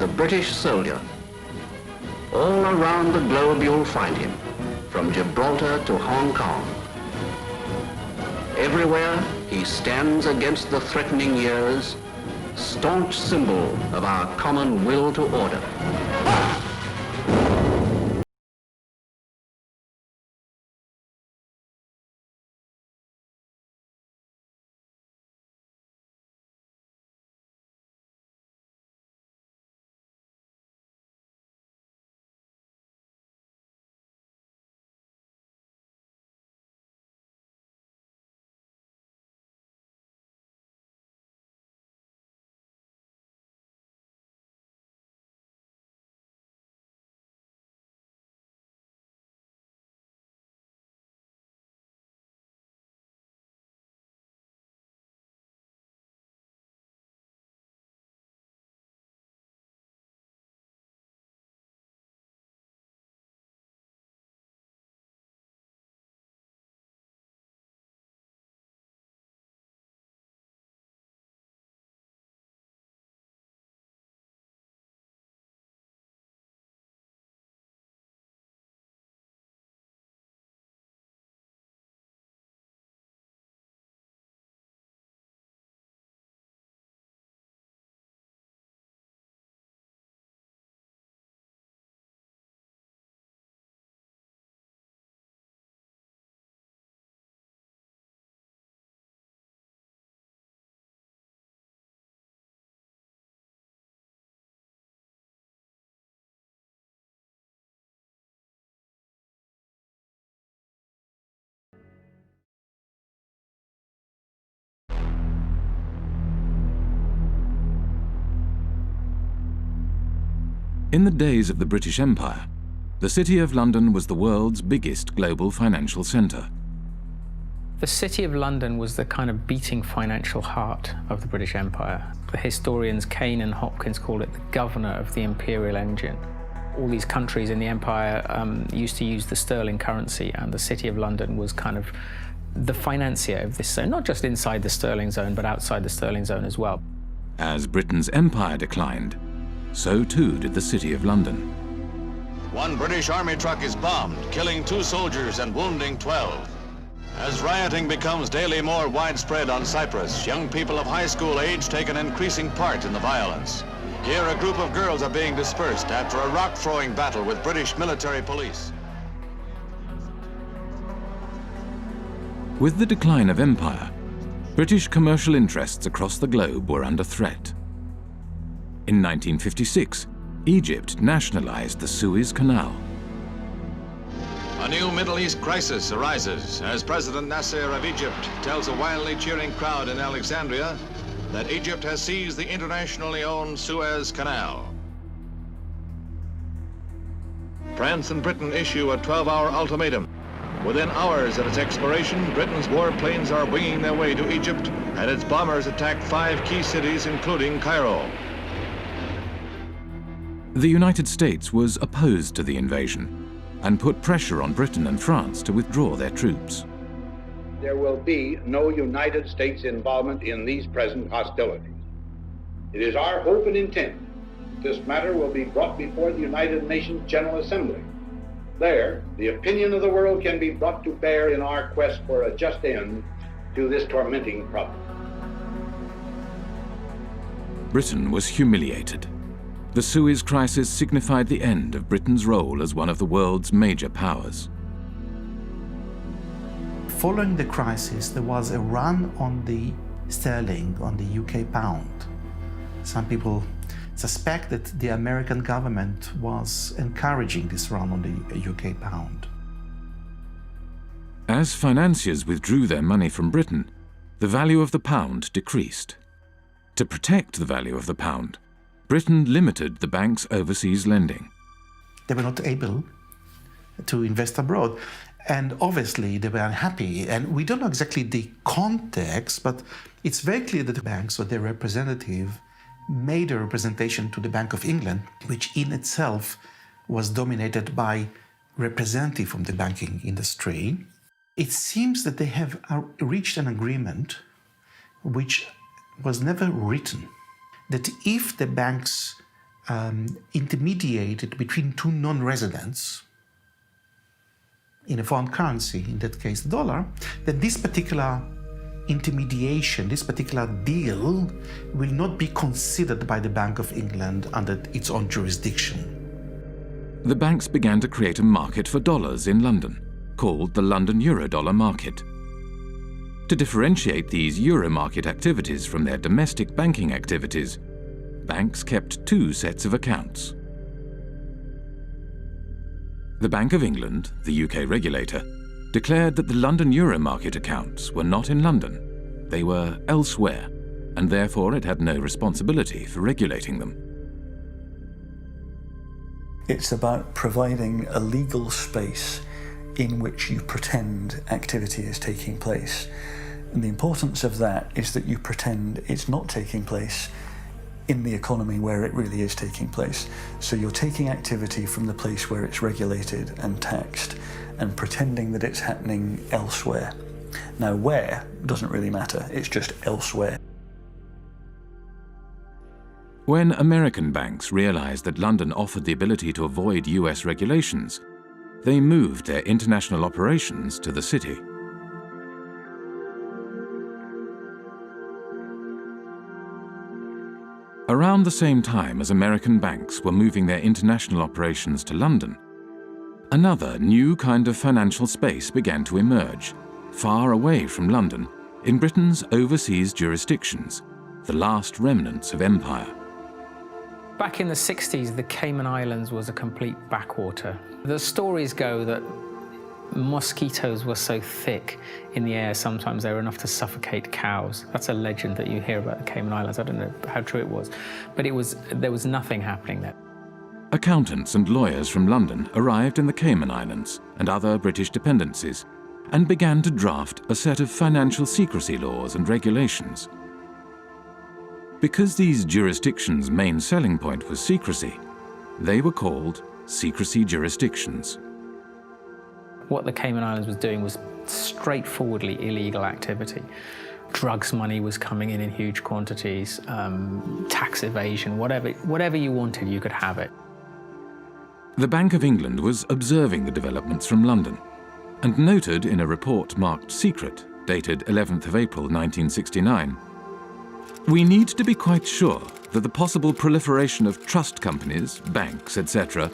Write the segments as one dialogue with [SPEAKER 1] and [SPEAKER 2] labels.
[SPEAKER 1] the British soldier. All around the globe you'll find him, from Gibraltar to Hong Kong. Everywhere he stands against the threatening years, staunch symbol of our common will to order.
[SPEAKER 2] In the days of the British Empire, the City of London was the world's biggest global financial centre.
[SPEAKER 3] The City of London was the kind of beating financial heart of the British Empire. The historians Kane and Hopkins call it the governor of the imperial engine. All these countries in the empire used to use the sterling currency, and the City of London was kind of the financier of this zone, not just inside the sterling zone, but outside the sterling zone as well.
[SPEAKER 2] As Britain's empire declined, so too did the City of London.
[SPEAKER 4] One British Army truck is bombed, killing 2 soldiers and wounding 12. As rioting becomes daily more widespread on Cyprus, young people of high school age take an increasing part in the violence. Here, a group of girls are being dispersed after a rock-throwing battle with British military police.
[SPEAKER 2] With the decline of empire, British commercial interests across the globe were under threat. In 1956, Egypt nationalized the Suez Canal.
[SPEAKER 4] A new Middle East crisis arises as President Nasser of Egypt tells a wildly cheering crowd in Alexandria that Egypt has seized the internationally owned Suez Canal. France and Britain issue a 12-hour ultimatum. Within hours of its expiration, Britain's warplanes are winging their way to Egypt, and its bombers attack 5 key cities, including Cairo.
[SPEAKER 2] The United States was opposed to the invasion and put pressure on Britain and France to withdraw their troops.
[SPEAKER 5] There will be no United States involvement in these present hostilities. It is our hope and intent that this matter will be brought before the United Nations General Assembly. There, the opinion of the world can be brought to bear in our quest for a just end to this tormenting problem.
[SPEAKER 2] Britain was humiliated. The Suez Crisis signified the end of Britain's role as one of the world's major powers.
[SPEAKER 6] Following the crisis, there was a run on the sterling, on the UK pound. Some people suspect that the American government was encouraging this run on the UK pound.
[SPEAKER 2] As financiers withdrew their money from Britain, the value of the pound decreased. To protect the value of the pound, Britain limited the bank's overseas lending.
[SPEAKER 6] They were not able to invest abroad, and obviously they were unhappy. And we don't know exactly the context, but it's very clear that the banks or their representative made a representation to the Bank of England, which in itself was dominated by representatives from the banking industry. It seems that they have reached an agreement which was never written, that if the banks intermediated between two non-residents in a foreign currency, in that case the dollar, then this particular intermediation, this particular deal will not be considered by the Bank of England under its own jurisdiction.
[SPEAKER 2] The banks began to create a market for dollars in London, called the London Eurodollar market. To differentiate these euro market activities from their domestic banking activities, banks kept two sets of accounts. The Bank of England, the UK regulator, declared that the London euro market accounts were not in London. They were elsewhere, and therefore it had no responsibility for regulating them.
[SPEAKER 7] It's about providing a legal space in which you pretend activity is taking place. And the importance of that is that you pretend it's not taking place in the economy where it really is taking place. So you're taking activity from the place where it's regulated and taxed and pretending that it's happening elsewhere. Now, where doesn't really matter, it's just elsewhere.
[SPEAKER 2] When American banks realized that London offered the ability to avoid US regulations, they moved their international operations to the city. Around the same time as American banks were moving their international operations to London, another new kind of financial space began to emerge, far away from London, in Britain's overseas jurisdictions, the last remnants of empire.
[SPEAKER 3] Back in the 60s, the Cayman Islands was a complete backwater. The stories go that mosquitoes were so thick in the air, sometimes they were enough to suffocate cows. That's a legend that you hear about the Cayman Islands. I don't know how true it was, but there was nothing happening there.
[SPEAKER 2] Accountants and lawyers from London arrived in the Cayman Islands and other British dependencies and began to draft a set of financial secrecy laws and regulations. Because these jurisdictions' main selling point was secrecy, they were called secrecy jurisdictions.
[SPEAKER 3] What the Cayman Islands was doing was straightforwardly illegal activity. Drugs money was coming in huge quantities, tax evasion, whatever you wanted, you could have it.
[SPEAKER 2] The Bank of England was observing the developments from London and noted in a report marked secret, dated 11th of April 1969, "We need to be quite sure that the possible proliferation of trust companies, banks, etc.,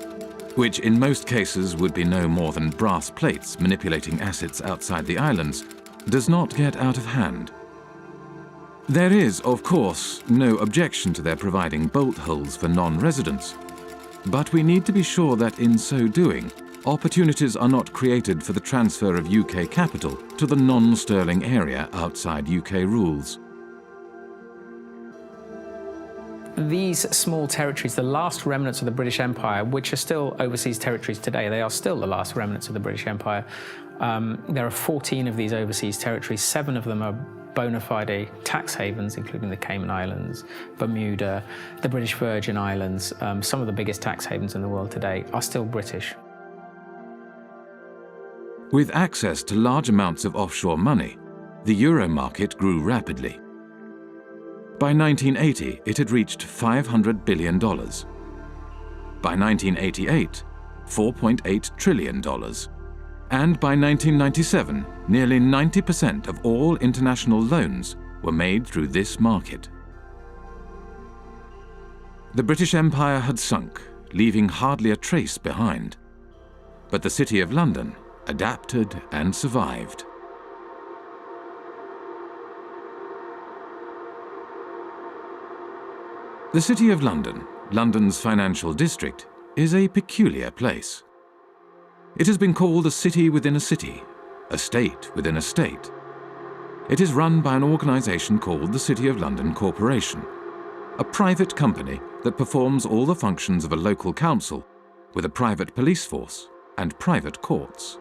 [SPEAKER 2] which in most cases would be no more than brass plates manipulating assets outside the islands, does not get out of hand. There is, of course, no objection to their providing bolt holes for non-residents, but we need to be sure that in so doing, opportunities are not created for the transfer of UK capital to the non-sterling area outside UK rules."
[SPEAKER 3] These small territories, the last remnants of the British Empire, which are still overseas territories today, they are still the last remnants of the British Empire. There are 14 of these overseas territories. 7 of them are bona fide tax havens, including the Cayman Islands, Bermuda, the British Virgin Islands. Some of the biggest tax havens in the world today are still British.
[SPEAKER 2] With access to large amounts of offshore money, the euro market grew rapidly. By 1980, it had reached $500 billion. By 1988, $4.8 trillion. And by 1997, nearly 90% of all international loans were made through this market. The British Empire had sunk, leaving hardly a trace behind. But the City of London adapted and survived. The City of London, London's financial district, is a peculiar place. It has been called a city within a city, a state within a state. It is run by an organisation called the City of London Corporation, a private company that performs all the functions of a local council with a private police force and private courts.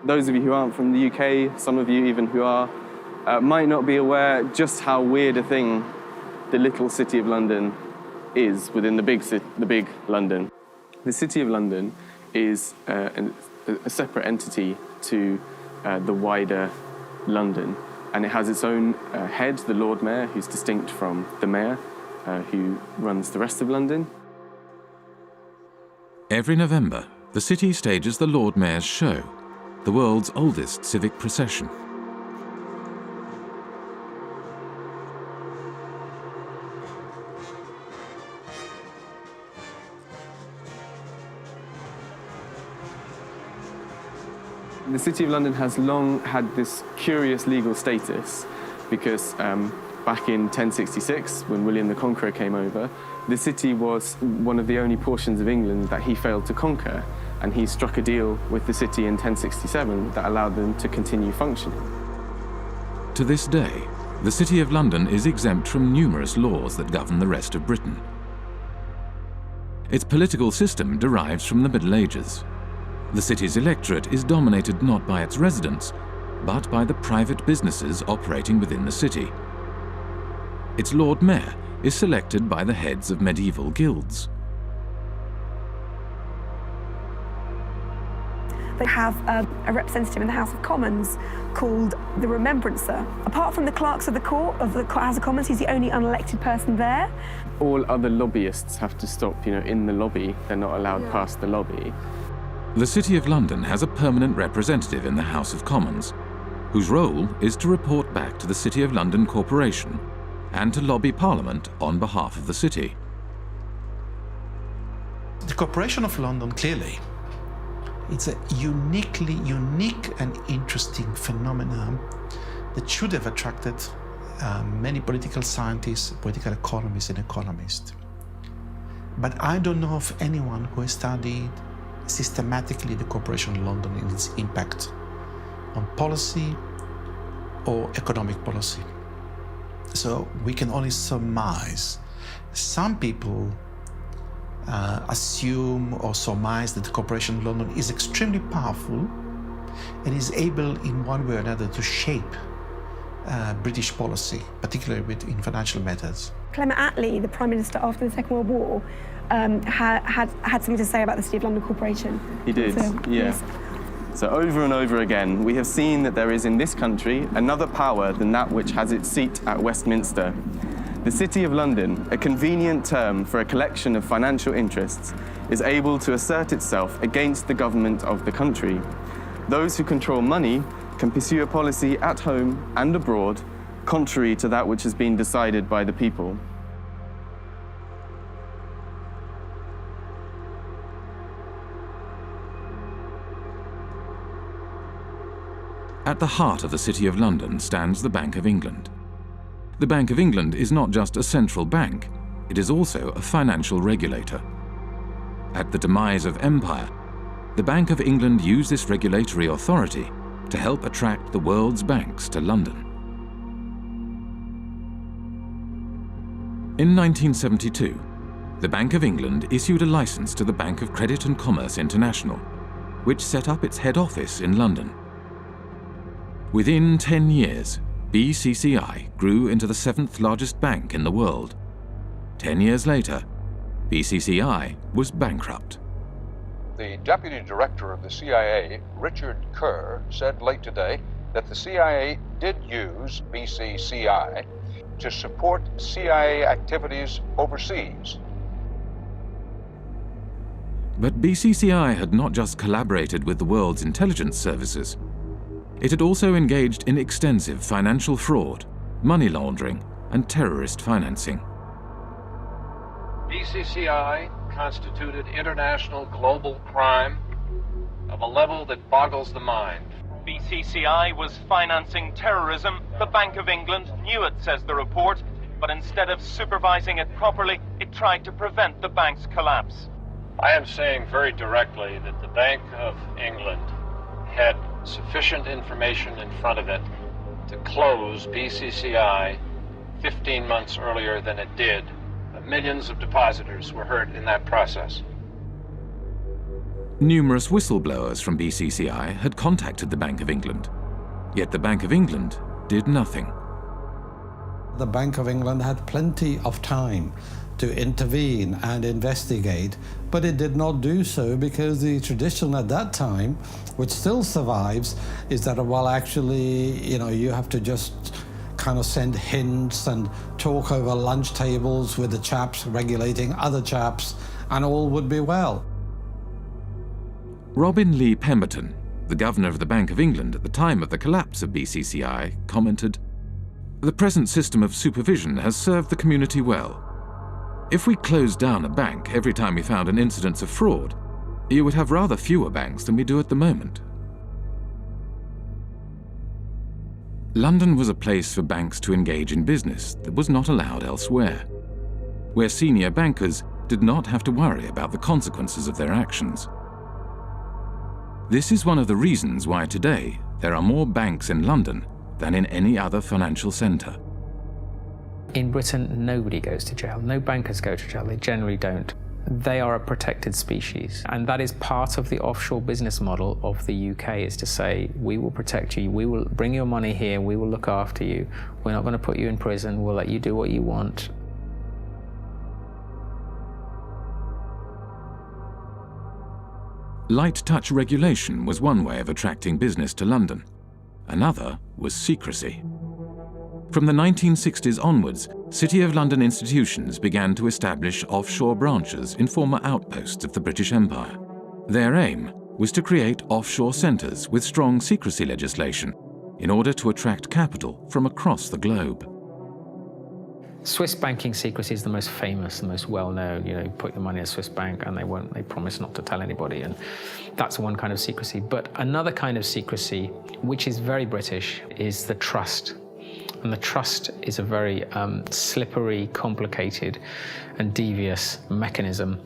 [SPEAKER 8] Those of you who aren't from the UK, some of you even who are, might not be aware just how weird a thing the little City of London is within the big London. The City of London is a separate entity to the wider London, and it has its own head, the Lord Mayor, who's distinct from the Mayor, who runs the rest of London.
[SPEAKER 2] Every November, the city stages the Lord Mayor's Show, the world's oldest civic procession.
[SPEAKER 8] The City of London has long had this curious legal status because back in 1066, when William the Conqueror came over, the city was one of the only portions of England that he failed to conquer, and he struck a deal with the city in 1067 that allowed them to continue functioning.
[SPEAKER 2] To this day, the City of London is exempt from numerous laws that govern the rest of Britain. Its political system derives from the Middle Ages. The city's electorate is dominated not by its residents, but by the private businesses operating within the city. Its Lord Mayor is selected by the heads of medieval guilds.
[SPEAKER 9] They have a representative in the House of Commons called the Remembrancer. Apart from the clerks of the court of the House of Commons, he's the only unelected person there.
[SPEAKER 8] All other lobbyists have to stop, in the lobby. They're not allowed past the lobby.
[SPEAKER 2] The City of London has a permanent representative in the House of Commons, whose role is to report back to the City of London Corporation and to lobby Parliament on behalf of the city.
[SPEAKER 6] The Corporation of London, clearly, it's a unique and interesting phenomenon that should have attracted many political scientists, political economists and economists. But I don't know of anyone who has studied systematically the Corporation of London and its impact on policy or economic policy. So we can only surmise. Some people assume or surmise that the Corporation of London is extremely powerful and is able in one way or another to shape British policy, particularly in financial matters.
[SPEAKER 9] Clement Attlee, the Prime Minister after the Second World War, had something to say about the City of London Corporation.
[SPEAKER 8] He did, yes. So over and over again, we have seen that there is in this country another power than that which has its seat at Westminster. The City of London, a convenient term for a collection of financial interests, is able to assert itself against the government of the country. Those who control money can pursue a policy at home and abroad, contrary to that which has been decided by the people.
[SPEAKER 2] At the heart of the City of London stands the Bank of England. The Bank of England is not just a central bank, it is also a financial regulator. At the demise of empire, the Bank of England used this regulatory authority to help attract the world's banks to London. In 1972, the Bank of England issued a license to the Bank of Credit and Commerce International, which set up its head office in London. Within 10 years, BCCI grew into the 7th largest bank in the world. 10 years later, BCCI was bankrupt.
[SPEAKER 10] The deputy director of the CIA, Richard Kerr, said late today that the CIA did use BCCI to support CIA activities overseas.
[SPEAKER 2] But BCCI had not just collaborated with the world's intelligence services. It had also engaged in extensive financial fraud, money laundering, and terrorist financing.
[SPEAKER 11] BCCI constituted international global crime of a level that boggles the mind.
[SPEAKER 12] BCCI was financing terrorism. The Bank of England knew it, says the report, but instead of supervising it properly, it tried to prevent the bank's collapse.
[SPEAKER 11] I am saying very directly that the Bank of England had sufficient information in front of it to close BCCI 15 months earlier than it did. Millions of depositors were hurt in that process.
[SPEAKER 2] Numerous whistleblowers from BCCI had contacted the Bank of England, yet the Bank of England did nothing.
[SPEAKER 13] The Bank of England had plenty of time to intervene and investigate, but it did not do so because the tradition at that time, which still survives, is that, well, actually, you have to just kind of send hints and talk over lunch tables with the chaps regulating other chaps, and all would be well.
[SPEAKER 2] Robin Lee Pemberton, the governor of the Bank of England at the time of the collapse of BCCI, commented, "The present system of supervision has served the community well. If we closed down a bank every time we found an incidence of fraud, you would have rather fewer banks than we do at the moment." London was a place for banks to engage in business that was not allowed elsewhere, where senior bankers did not have to worry about the consequences of their actions. This is one of the reasons why today there are more banks in London than in any other financial centre.
[SPEAKER 3] In Britain, nobody goes to jail. No bankers go to jail. They generally don't. They are a protected species. And that is part of the offshore business model of the UK, is to say, we will protect you, we will bring your money here, we will look after you. We're not going to put you in prison, we'll let you do what you want.
[SPEAKER 2] Light touch regulation was one way of attracting business to London. Another was secrecy. From the 1960s onwards, City of London institutions began to establish offshore branches in former outposts of the British Empire. Their aim was to create offshore centres with strong secrecy legislation in order to attract capital from across the globe.
[SPEAKER 3] Swiss banking secrecy is the most famous, the most well-known. You put your money in a Swiss bank and they promise not to tell anybody, and that's one kind of secrecy. But another kind of secrecy, which is very British, is the trust. And the trust is a very slippery, complicated and devious mechanism.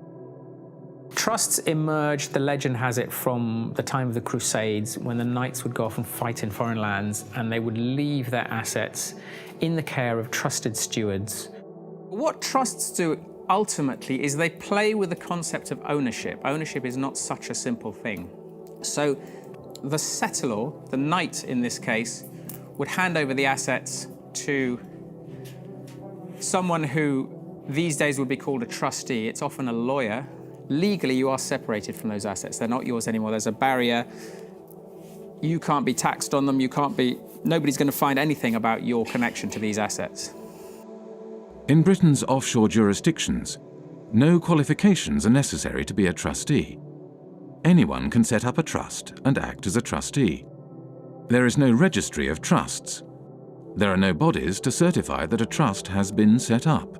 [SPEAKER 3] Trusts emerged, the legend has it, from the time of the Crusades, when the knights would go off and fight in foreign lands, and they would leave their assets in the care of trusted stewards.
[SPEAKER 14] What trusts do ultimately is they play with the concept of ownership. Ownership is not such a simple thing. So the settlor, the knight in this case, would hand over the assets to someone who these days would be called a trustee. It's often a lawyer. Legally, you are separated from those assets. They're not yours anymore. There's a barrier. You can't be taxed on them. Nobody's going to find anything about your connection to these assets.
[SPEAKER 2] In Britain's offshore jurisdictions, no qualifications are necessary to be a trustee. Anyone can set up a trust and act as a trustee. There is no registry of trusts. There are no bodies to certify that a trust has been set up.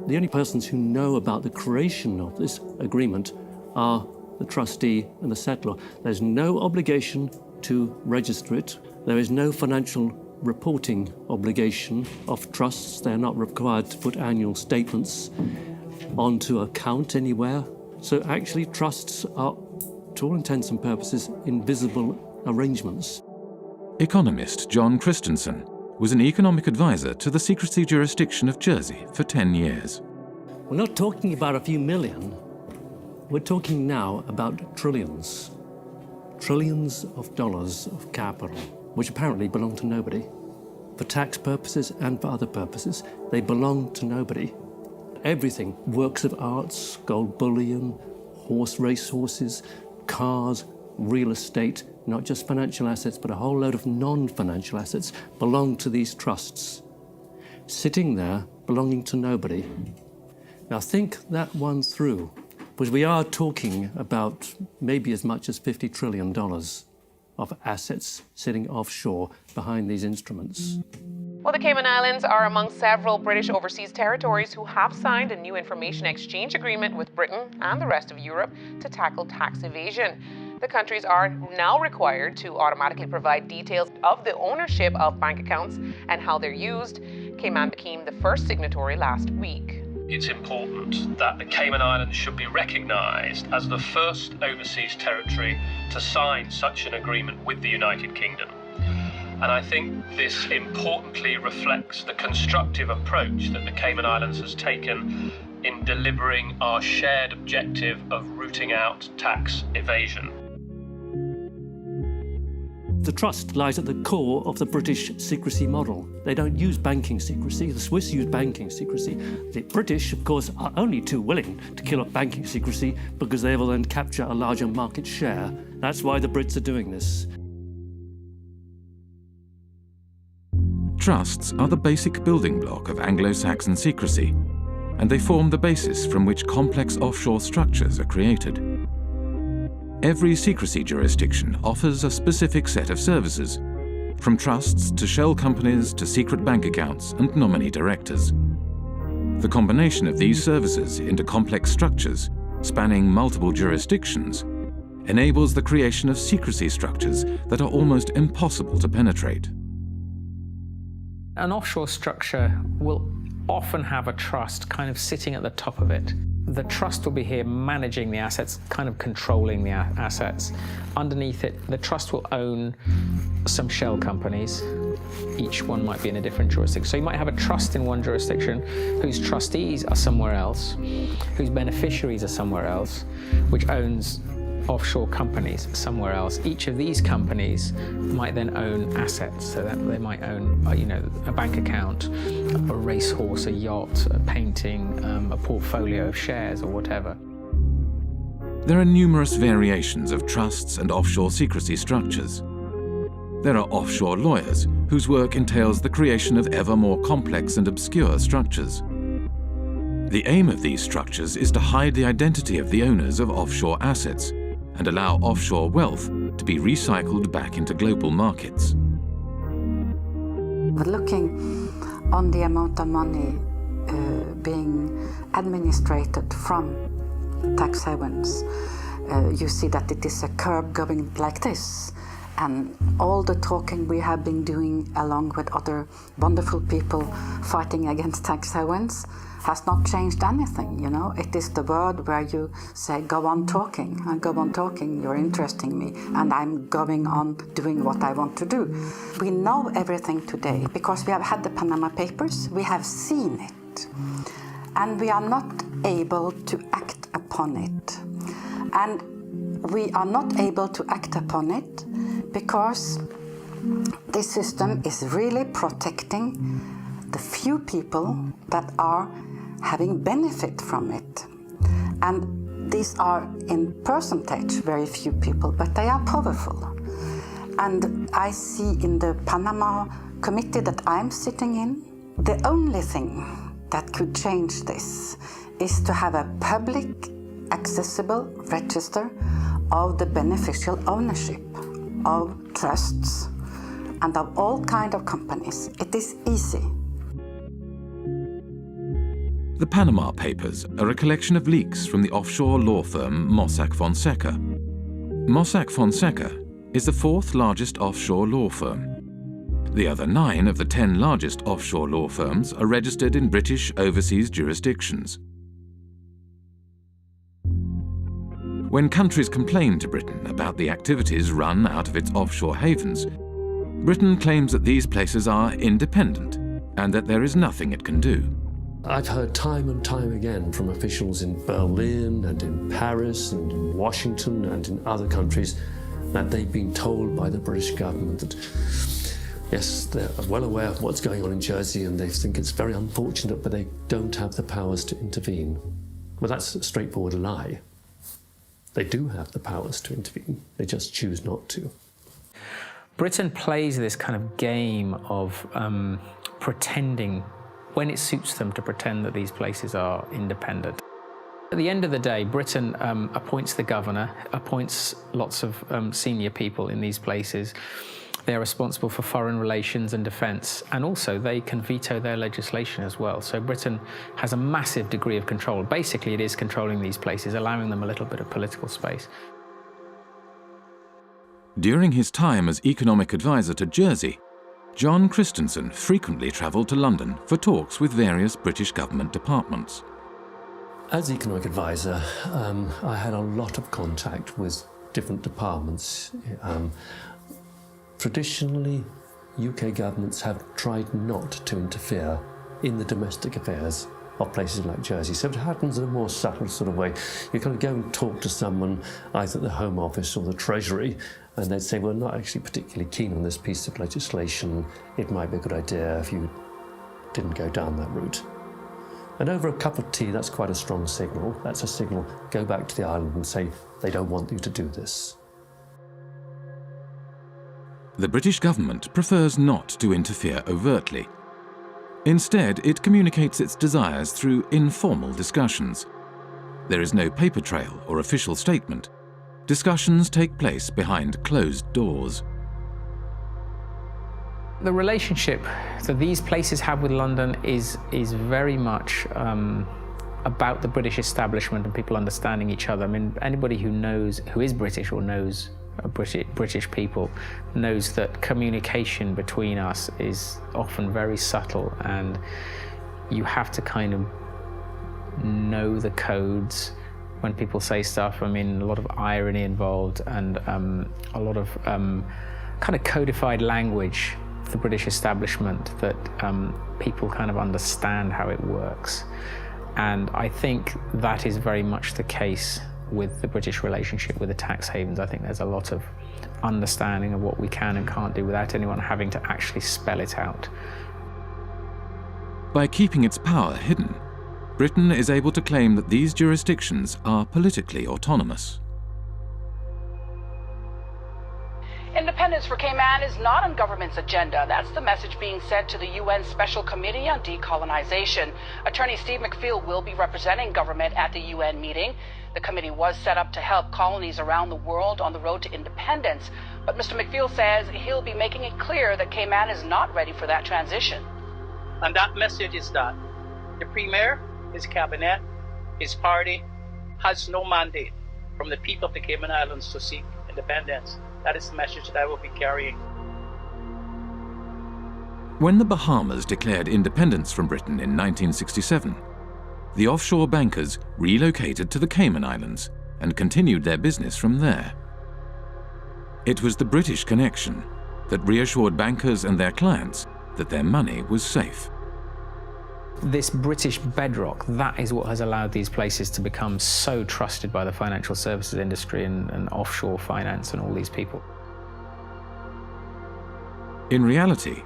[SPEAKER 15] The only persons who know about the creation of this agreement are the trustee and the settlor. There's no obligation to register it. There is no financial reporting obligation of trusts. They're not required to put annual statements onto account anywhere. So actually trusts are, to all intents and purposes, invisible arrangements.
[SPEAKER 2] Economist John Christensen was an economic advisor to the secrecy jurisdiction of Jersey for 10 years.
[SPEAKER 15] We're not talking about a few million. We're talking now about trillions. Trillions of dollars of capital, which apparently belong to nobody. For tax purposes and for other purposes, they belong to nobody. Everything, works of arts, gold bullion, racehorses, cars, real estate, not just financial assets, but a whole load of non-financial assets belong to these trusts, sitting there belonging to nobody. Now think that one through, because we are talking about maybe as much as $50 trillion of assets sitting offshore behind these instruments.
[SPEAKER 16] Well, the Cayman Islands are among several British overseas territories who have signed a new information exchange agreement with Britain and the rest of Europe to tackle tax evasion. The countries are now required to automatically provide details of the ownership of bank accounts and how they're used. Cayman became the first signatory last week.
[SPEAKER 17] It's important that the Cayman Islands should be recognised as the first overseas territory to sign such an agreement with the United Kingdom. And I think this importantly reflects the constructive approach that the Cayman Islands has taken in delivering our shared objective of rooting out tax evasion.
[SPEAKER 15] The trust lies at the core of the British secrecy model. They don't use banking secrecy. The Swiss use banking secrecy. The British, of course, are only too willing to kill off banking secrecy because they will then capture a larger market share. That's why the Brits are doing this.
[SPEAKER 2] Trusts are the basic building block of Anglo-Saxon secrecy, and they form the basis from which complex offshore structures are created. Every secrecy jurisdiction offers a specific set of services, from trusts to shell companies to secret bank accounts and nominee directors. The combination of these services into complex structures, spanning multiple jurisdictions, enables the creation of secrecy structures that are almost impossible to penetrate.
[SPEAKER 3] An offshore structure will often have a trust kind of sitting at the top of it. The trust will be here managing the assets, kind of controlling the assets. Underneath it, the trust will own some shell companies. Each one might be in a different jurisdiction. So you might have a trust in one jurisdiction whose trustees are somewhere else, whose beneficiaries are somewhere else, which owns offshore companies somewhere else. Each of these companies might then own assets, so that they might own, a bank account, a racehorse, a yacht, a painting, a portfolio of shares or whatever.
[SPEAKER 2] There are numerous variations of trusts and offshore secrecy structures. There are offshore lawyers whose work entails the creation of ever more complex and obscure structures. The aim of these structures is to hide the identity of the owners of offshore assets and allow offshore wealth to be recycled back into global markets.
[SPEAKER 18] But looking on the amount of money being administrated from tax havens, you see that it is a curve going like this. And all the talking we have been doing along with other wonderful people fighting against tax havens has not changed anything, It is the word where you say, go on talking, and go on talking, you're interesting me, and I'm going on doing what I want to do. We know everything today because we have had the Panama Papers, we have seen it, and we are not able to act upon it. And we are not able to act upon it because this system is really protecting the few people that are having benefit from it. And these are in percentage very few people, but they are powerful. And I see in the Panama committee that I'm sitting in, the only thing that could change this is to have a public accessible register of the beneficial ownership of trusts and of all kinds of companies. It is easy.
[SPEAKER 2] The Panama Papers are a collection of leaks from the offshore law firm Mossack Fonseca. Mossack Fonseca is the fourth largest offshore law firm. The other 9 of the 10 largest offshore law firms are registered in British overseas jurisdictions. When countries complain to Britain about the activities run out of its offshore havens, Britain claims that these places are independent and that there is nothing it can do.
[SPEAKER 15] I've heard time and time again from officials in Berlin and in Paris and in Washington and in other countries that they've been told by the British government that, yes, they're well aware of what's going on in Jersey and they think it's very unfortunate, but they don't have the powers to intervene. Well, that's a straightforward lie. They do have the powers to intervene. They just choose not to.
[SPEAKER 3] Britain plays this kind of game of pretending, when it suits them, to pretend that these places are independent. At the end of the day, Britain appoints the governor, appoints lots of senior people in these places. They're responsible for foreign relations and defence, and also they can veto their legislation as well. So Britain has a massive degree of control. Basically, it is controlling these places, allowing them a little bit of political space.
[SPEAKER 2] During his time as economic advisor to Jersey, John Christensen frequently travelled to London for talks with various British government departments.
[SPEAKER 15] As economic advisor, I had a lot of contact with different departments. Traditionally, UK governments have tried not to interfere in the domestic affairs of places like Jersey. So it happens in a more subtle sort of way. You kind of go and talk to someone, either at the Home Office or the Treasury, and they'd say, well, not actually particularly keen on this piece of legislation. It might be a good idea if you didn't go down that route. And over a cup of tea, that's quite a strong signal. That's a signal, go back to the island and say, they don't want you to do this.
[SPEAKER 2] The British government prefers not to interfere overtly. Instead, it communicates its desires through informal discussions. There is no paper trail or official statement. discussions take place behind closed doors.
[SPEAKER 3] The relationship that these places have with London is very much about the British establishment and people understanding each other. I mean, anybody who is British or knows British people knows that communication between us is often very subtle, and you have to kind of know the codes when people say stuff. I mean, a lot of irony involved and a lot of kind of codified language of the British establishment that people kind of understand how it works. And I think that is very much the case with the British relationship with the tax havens. I think there's a lot of understanding of what we can and can't do without anyone having to actually spell it out.
[SPEAKER 2] By keeping its power hidden, Britain is able to claim that these jurisdictions are politically autonomous.
[SPEAKER 19] Independence for Cayman is not on government's agenda. That's the message being sent to the UN Special Committee on Decolonization. Attorney Steve McPhail will be representing government at the UN meeting. The committee was set up to help colonies around the world on the road to independence. But Mr. McPhail says he'll be making it clear that Cayman is not ready for that transition.
[SPEAKER 20] And that message is that the Premier, his cabinet, his party has no mandate from the people of the Cayman Islands to seek independence. That is the message that I will be carrying.
[SPEAKER 2] When the Bahamas declared independence from Britain in 1967, the offshore bankers relocated to the Cayman Islands and continued their business from there. It was the British connection that reassured bankers and their clients that their money was safe.
[SPEAKER 3] This British bedrock, that is what has allowed these places to become so trusted by the financial services industry and offshore finance and all these people.
[SPEAKER 2] In reality,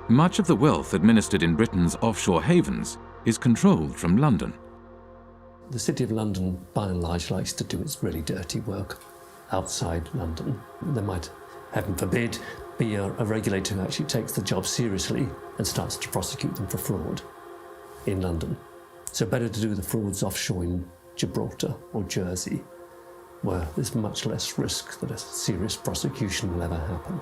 [SPEAKER 2] much of the wealth administered in Britain's offshore havens is controlled from London.
[SPEAKER 15] The City of London, by and large, likes to do its really dirty work outside London. There might, heaven forbid, be a regulator who actually takes the job seriously and starts to prosecute them for fraud in London. So better to do the frauds offshore in Gibraltar or Jersey, where there's much less risk that a serious prosecution will ever happen.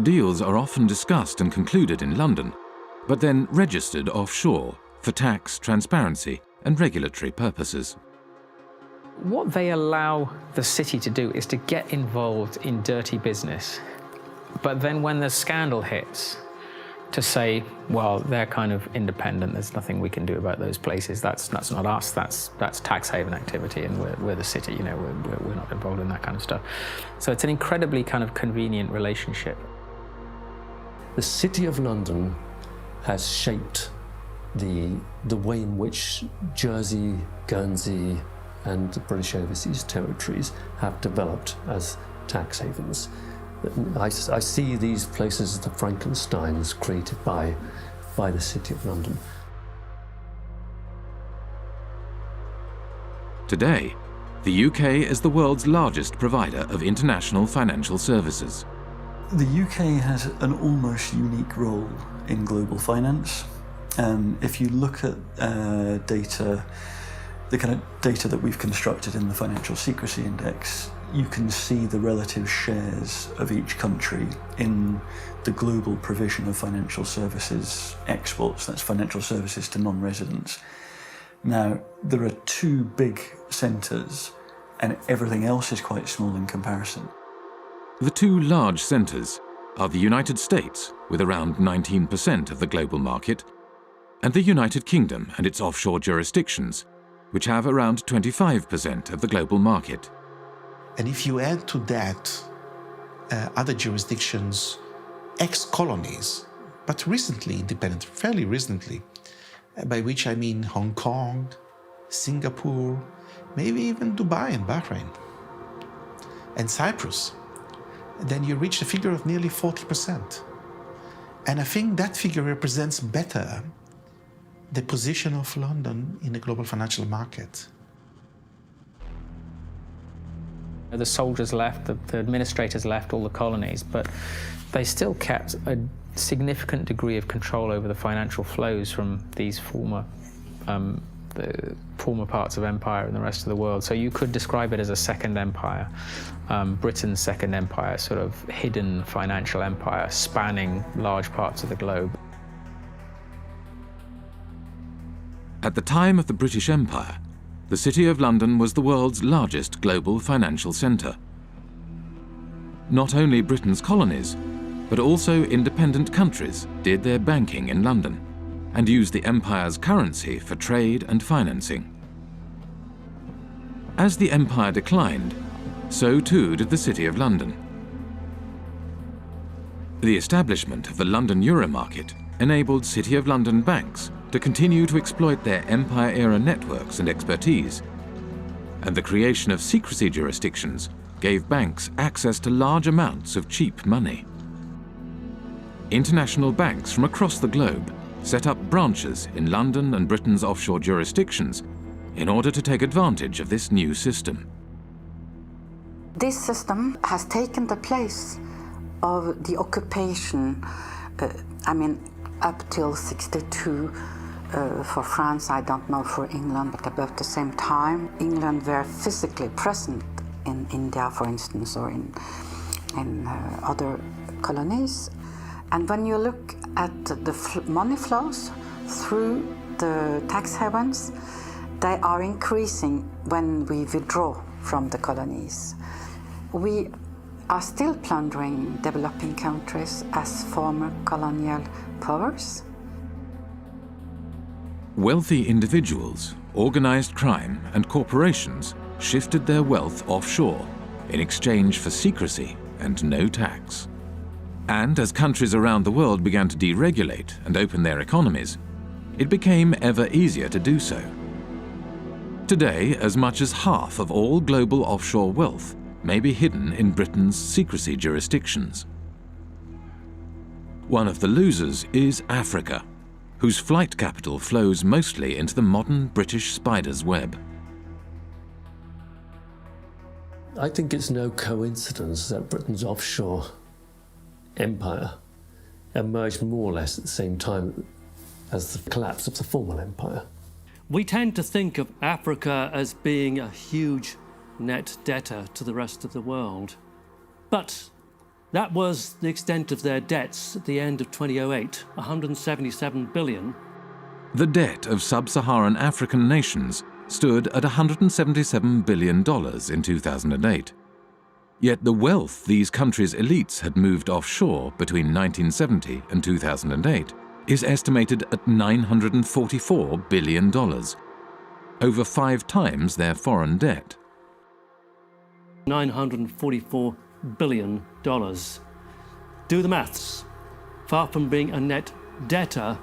[SPEAKER 2] Deals are often discussed and concluded in London, but then registered offshore for tax, transparency, and regulatory purposes.
[SPEAKER 3] What they allow the city to do is to get involved in dirty business, but then when the scandal hits, to say, well, they're kind of independent, there's nothing we can do about those places, that's not us, that's tax haven activity, and we're the city, you know, we're not involved in that kind of stuff. So it's an incredibly kind of convenient relationship.
[SPEAKER 15] The City of London has shaped the way in which Jersey, Guernsey, and the British Overseas Territories have developed as tax havens. I see these places as the Frankensteins created by the City of London.
[SPEAKER 2] Today, the UK is the world's largest provider of international financial services.
[SPEAKER 7] The UK has an almost unique role in global finance. If you look at data, the kind of data that we've constructed in the Financial Secrecy Index, you can see the relative shares of each country in the global provision of financial services exports. That's financial services to non-residents. Now, there are two big centres, and everything else is quite small in comparison.
[SPEAKER 2] The two large centres are the United States, with around 19% of the global market, and the United Kingdom and its offshore jurisdictions, which have around 25% of the global market.
[SPEAKER 6] And if you add to that other jurisdictions, ex-colonies, but recently independent, fairly recently, by which I mean Hong Kong, Singapore, maybe even Dubai and Bahrain, and Cyprus, then you reach a figure of nearly 40%. And I think that figure represents better the position of London in the global financial market.
[SPEAKER 3] The soldiers left, the administrators left all the colonies, but they still kept a significant degree of control over the financial flows from these former former parts of empire in the rest of the world. So you could describe it as a second empire, Britain's second empire, sort of hidden financial empire spanning large parts of the globe.
[SPEAKER 2] At the time of the British Empire, the City of London was the world's largest global financial centre. Not only Britain's colonies, but also independent countries did their banking in London and used the empire's currency for trade and financing. As the empire declined, so too did the City of London. The establishment of the London Euro market enabled City of London banks to continue to exploit their empire-era networks and expertise, and the creation of secrecy jurisdictions gave banks access to large amounts of cheap money. International banks from across the globe set up branches in London and Britain's offshore jurisdictions in order to take advantage of this new system.
[SPEAKER 18] This system has taken the place of the occupation, up till 62 for France, I don't know for England, but about the same time. England were physically present in India, for instance, or in other colonies. And when you look at the money flows through the tax havens, they are increasing when we withdraw from the colonies. We are still plundering developing countries as former colonial powers.
[SPEAKER 2] Wealthy individuals, organized crime, and corporations shifted their wealth offshore in exchange for secrecy and no tax. And as countries around the world began to deregulate and open their economies, it became ever easier to do so. Today, as much as half of all global offshore wealth may be hidden in Britain's secrecy jurisdictions. One of the losers is Africa, whose flight capital flows mostly into the modern British spider's web.
[SPEAKER 15] I think it's no coincidence that Britain's offshore empire emerged more or less at the same time as the collapse of the former empire.
[SPEAKER 17] We tend to think of Africa as being a huge net debtor to the rest of the world. But that was the extent of their debts at the end of 2008, 177 billion.
[SPEAKER 2] The debt of sub-Saharan African nations stood at $177 billion in 2008. Yet the wealth these countries' elites had moved offshore between 1970 and 2008 is estimated at $944 billion, over 5 times their foreign debt.
[SPEAKER 15] $944 billion. Do the maths. Far from being a net debtor,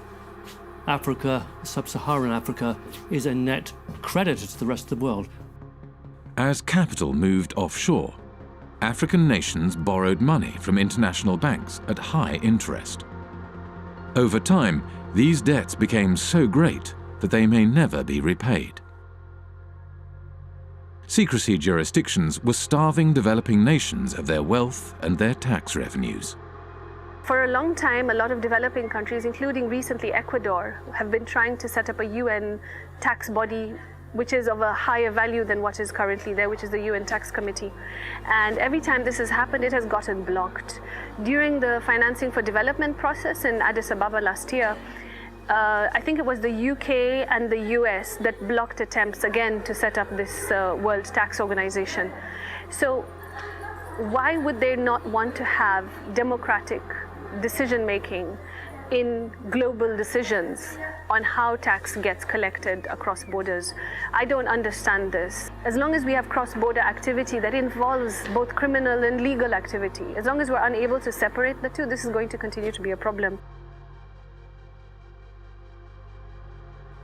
[SPEAKER 15] Africa, sub-Saharan Africa, is a net creditor to the rest of the world.
[SPEAKER 2] As capital moved offshore, African nations borrowed money from international banks at high interest. Over time, these debts became so great that they may never be repaid. Secrecy jurisdictions were starving developing nations of their wealth and their tax revenues.
[SPEAKER 9] For a long time, a lot of developing countries, including recently Ecuador, have been trying to set up a UN tax body which is of a higher value than what is currently there, which is the UN Tax Committee. And every time this has happened, it has gotten blocked. During the financing for development process in Addis Ababa last year, I think it was the UK and the US that blocked attempts again to set up this World Tax Organization. So why would they not want to have democratic decision-making in global decisions on how tax gets collected across borders? I don't understand this. As long as we have cross-border activity that involves both criminal and legal activity, as long as we're unable to separate the two, this is going to continue to be a problem.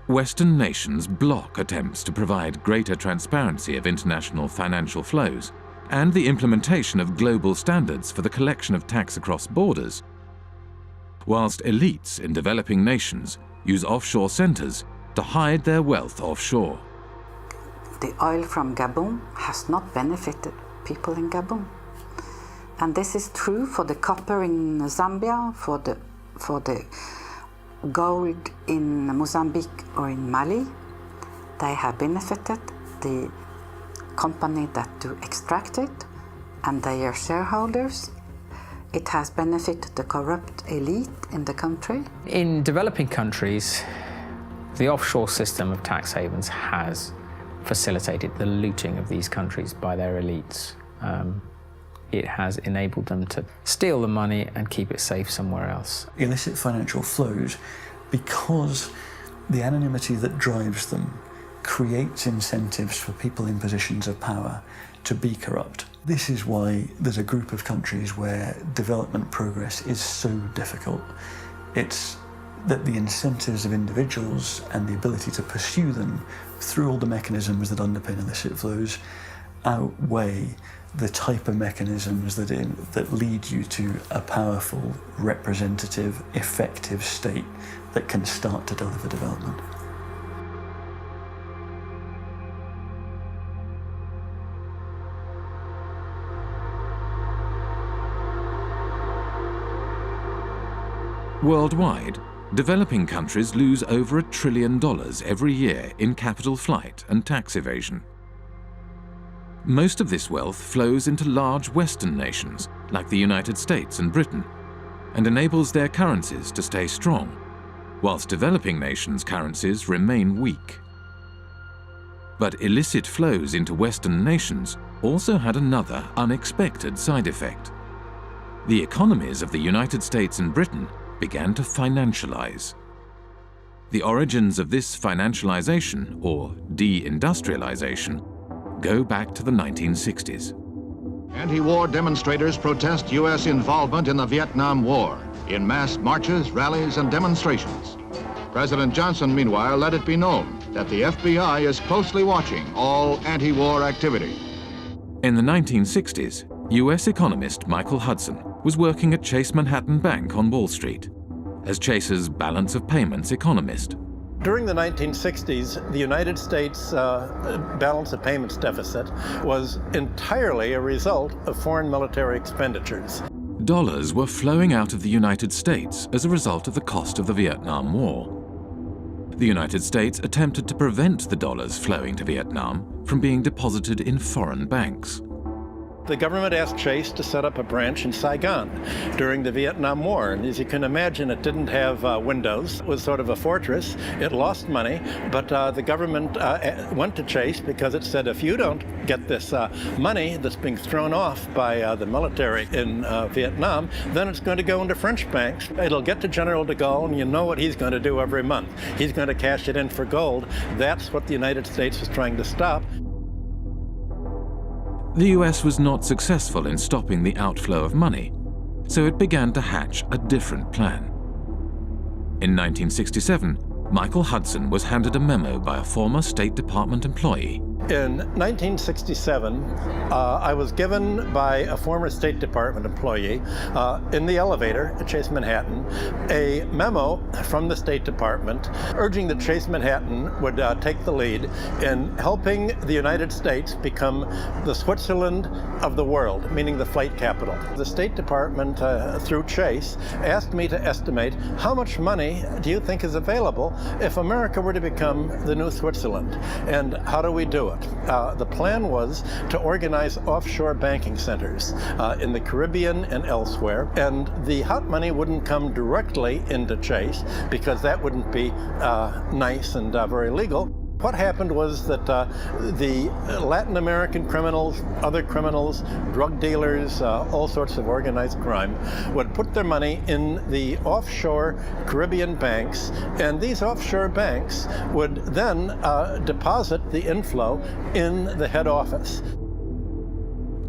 [SPEAKER 2] Western nations block attempts to provide greater transparency of international financial flows and the implementation of global standards for the collection of tax across borders, whilst elites in developing nations use offshore centres to hide their wealth offshore.
[SPEAKER 18] The oil from Gabon has not benefited people in Gabon. And this is true for the copper in Zambia, for the gold in Mozambique or in Mali. They have benefited the company that do extract it and their shareholders. It has benefited the corrupt elite in the country.
[SPEAKER 3] In developing countries, the offshore system of tax havens has facilitated the looting of these countries by their elites. It has enabled them to steal the money and keep it safe somewhere else.
[SPEAKER 7] Illicit financial flows, because the anonymity that drives them creates incentives for people in positions of power to be corrupt. This is why there's a group of countries where development progress is so difficult. It's that the incentives of individuals and the ability to pursue them through all the mechanisms that underpin illicit flows outweigh the type of mechanisms that lead you to a powerful, representative, effective state that can start to deliver development.
[SPEAKER 2] Worldwide, developing countries lose over $1 trillion every year in capital flight and tax evasion. Most of this wealth flows into large Western nations like the United States and Britain and enables their currencies to stay strong, whilst developing nations' currencies remain weak. But illicit flows into Western nations also had another unexpected side effect. The economies of the United States and Britain began to financialize. The origins of this financialization, or de-industrialization, go back to the 1960s.
[SPEAKER 10] Anti-war demonstrators protest U.S. involvement in the Vietnam War in mass marches, rallies, and demonstrations. President Johnson, meanwhile, let it be known that the FBI is closely watching all anti-war activity.
[SPEAKER 2] In the 1960s, U.S. economist Michael Hudson was working at Chase Manhattan Bank on Wall Street as Chase's balance of payments economist.
[SPEAKER 21] During the 1960s, the United States balance of payments deficit was entirely a result of foreign military expenditures.
[SPEAKER 2] Dollars were flowing out of the United States as a result of the cost of the Vietnam War. The United States attempted to prevent the dollars flowing to Vietnam from being deposited in foreign banks.
[SPEAKER 21] The government asked Chase to set up a branch in Saigon during the Vietnam War. And as you can imagine, it didn't have windows. It was sort of a fortress. It lost money, but the government went to Chase because it said, if you don't get this money that's being thrown off by the military in Vietnam, then it's going to go into French banks. It'll get to General de Gaulle, and you know what he's going to do every month. He's going to cash it in for gold. That's what the United States was trying to stop.
[SPEAKER 2] The US was not successful in stopping the outflow of money, so it began to hatch a different plan. In 1967, Michael Hudson was handed a memo by a former State Department employee.
[SPEAKER 21] In 1967, I was given by a former State Department employee in the elevator at Chase Manhattan a memo from the State Department urging that Chase Manhattan would take the lead in helping the United States become the Switzerland of the world, meaning the flight capital. The State Department, through Chase, asked me to estimate how much money do you think is available if America were to become the new Switzerland, and how do we do it? The plan was to organize offshore banking centers in the Caribbean and elsewhere, and the hot money wouldn't come directly into Chase because that wouldn't be nice and very legal. What happened was that the Latin American criminals, other criminals, drug dealers, all sorts of organized crime, would put their money in the offshore Caribbean banks, and these offshore banks would then deposit the inflow in the head office.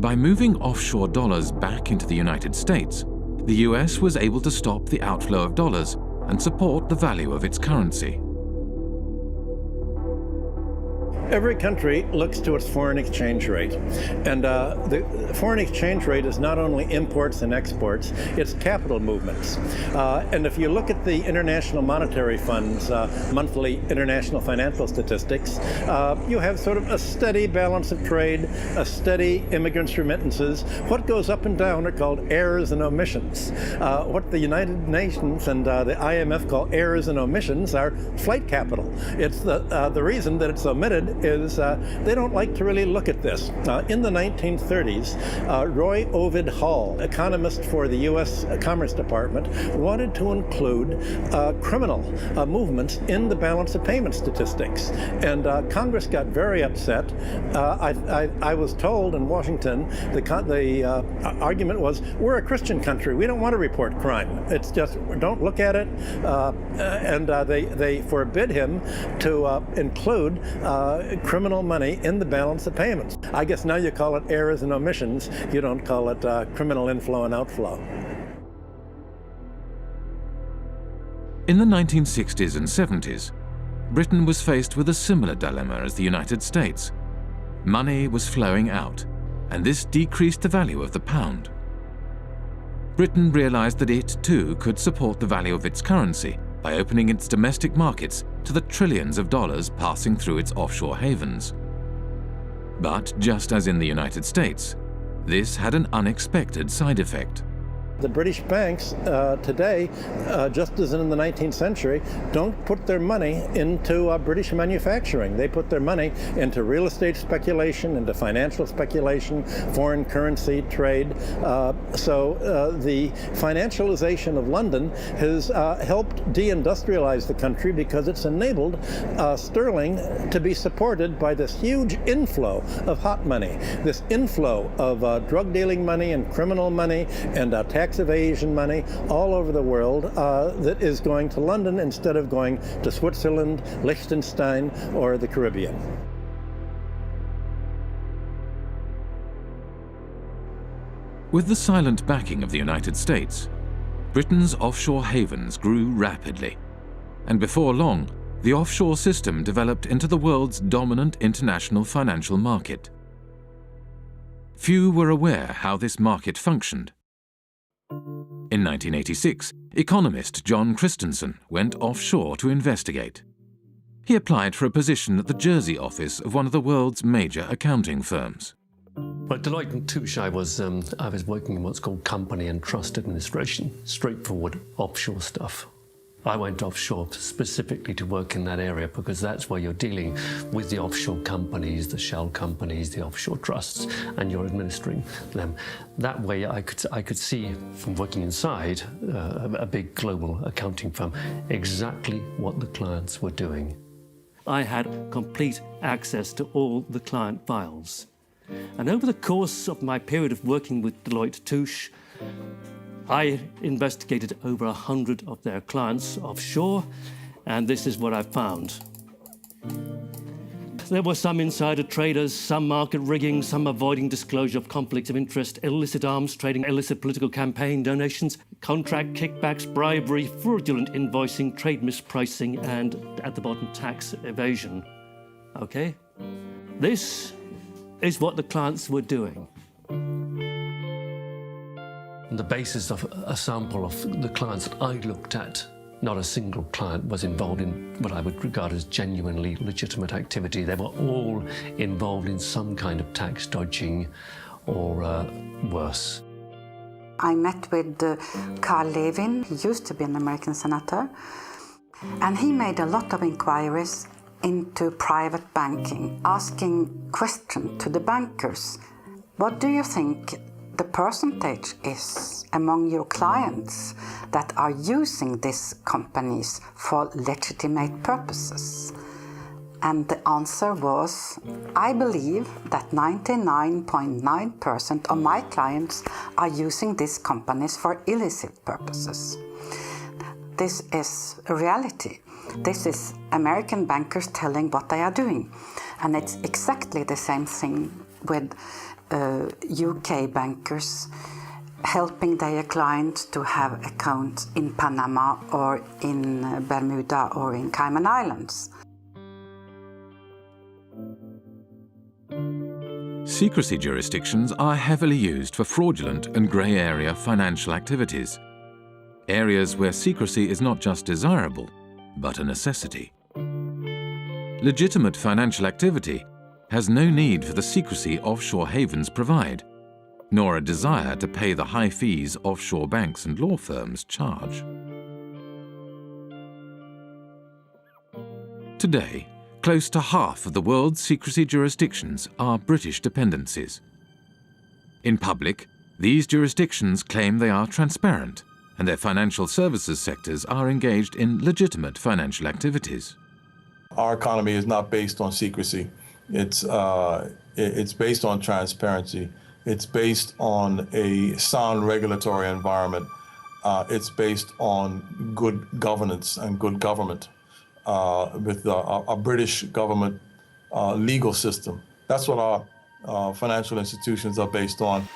[SPEAKER 2] By moving offshore dollars back into the United States, the US was able to stop the outflow of dollars and support the value of its currency.
[SPEAKER 21] Every country looks to its foreign exchange rate. And the foreign exchange rate is not only imports and exports, it's capital movements. And if you look at the International Monetary Fund's monthly international financial statistics, you have sort of a steady balance of trade, a steady immigrants' remittances. What goes up and down are called errors and omissions. What the United Nations and the IMF call errors and omissions are flight capital. It's the reason that it's omitted is they don't like to really look at this. In the 1930s, Roy Ovid Hall, economist for the U.S. Commerce Department, wanted to include criminal movements in the balance of payment statistics. And Congress got very upset. I was told in Washington, the argument was, we're a Christian country. We don't want to report crime. It's just, don't look at it. And they forbid him to include criminal money in the balance of payments. I guess now you call it errors and omissions. You don't call it criminal inflow and outflow.
[SPEAKER 2] In the 1960s and 70s, Britain was faced with a similar dilemma as the United States. Money was flowing out, and this decreased the value of the pound. Britain realized that it, too, could support the value of its currency by opening its domestic markets to the trillions of dollars passing through its offshore havens. But just as in the United States, this had an unexpected side effect.
[SPEAKER 21] The British banks today, just as in the 19th century, don't put their money into British manufacturing. They put their money into real estate speculation, into financial speculation, foreign currency trade. So the financialization of London has helped deindustrialize the country because it's enabled sterling to be supported by this huge inflow of hot money, this inflow of drug dealing money and criminal money and tax evasion money all over the world that is going to London instead of going to Switzerland, Liechtenstein, or the Caribbean.
[SPEAKER 2] With the silent backing of the United States, Britain's offshore havens grew rapidly, and before long, the offshore system developed into the world's dominant international financial market. Few were aware how this market functioned. In 1986, economist John Christensen went offshore to investigate. He applied for a position at the Jersey office of one of the world's major accounting firms.
[SPEAKER 15] At Deloitte & Touche, I was working in what's called company and trust administration, straightforward offshore stuff. I went offshore specifically to work in that area because that's where you're dealing with the offshore companies, the shell companies, the offshore trusts, and you're administering them. That way I could see from working inside a big global accounting firm exactly what the clients were doing. I had complete access to all the client files. And over the course of my period of working with Deloitte Touche, I investigated over 100 of their clients offshore, and this is what I found. There were some insider traders, some market rigging, some avoiding disclosure of conflicts of interest, illicit arms trading, illicit political campaign donations, contract kickbacks, bribery, fraudulent invoicing, trade mispricing, and at the bottom, tax evasion. Okay? This is what the clients were doing. On the basis of a sample of the clients that I looked at, not a single client was involved in what I would regard as genuinely legitimate activity. They were all involved in some kind of tax dodging or worse.
[SPEAKER 18] I met with Carl Levin. He used to be an American senator, and he made a lot of inquiries into private banking, asking questions to the bankers. What do you think the percentage is among your clients that are using these companies for legitimate purposes? And the answer was, I believe that 99.9% of my clients are using these companies for illicit purposes. This is a reality. This is American bankers telling what they are doing. And it's exactly the same thing with UK bankers helping their clients to have accounts in Panama or in Bermuda or in Cayman Islands.
[SPEAKER 2] secrecy jurisdictions are heavily used for fraudulent and grey area financial activities, areas where secrecy is not just desirable, but a necessity. Legitimate financial activity has no need for the secrecy offshore havens provide, nor a desire to pay the high fees offshore banks and law firms charge. Today, close to half of the world's secrecy jurisdictions are British dependencies. In public, these jurisdictions claim they are transparent and their financial services sectors are engaged in legitimate financial activities.
[SPEAKER 1] Our economy is not based on secrecy. It's based on transparency. It's based on a sound regulatory environment. It's based on good governance and good government with a British government legal system. That's what our financial institutions are based on.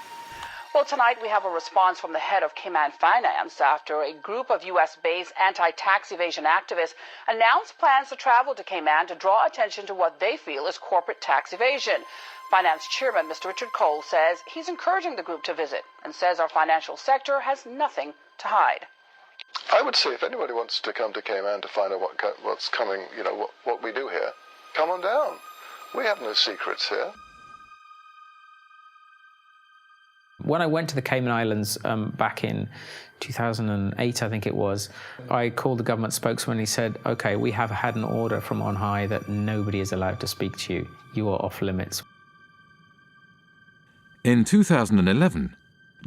[SPEAKER 19] Well, tonight we have a response from the head of Cayman Finance after a group of U.S.-based anti-tax evasion activists announced plans to travel to Cayman to draw attention to what they feel is corporate tax evasion. Finance Chairman Mr. Richard Cole says he's encouraging the group to visit and says our financial sector has nothing to hide.
[SPEAKER 22] I would say if anybody wants to come to Cayman to find out what's coming, you know, what we do here, come on down. We have no secrets here.
[SPEAKER 3] When I went to the Cayman Islands back in 2008, I think it was, I called the government spokesman and he said, okay, we have had an order from on high that nobody is allowed to speak to you. You are off limits.
[SPEAKER 2] In 2011,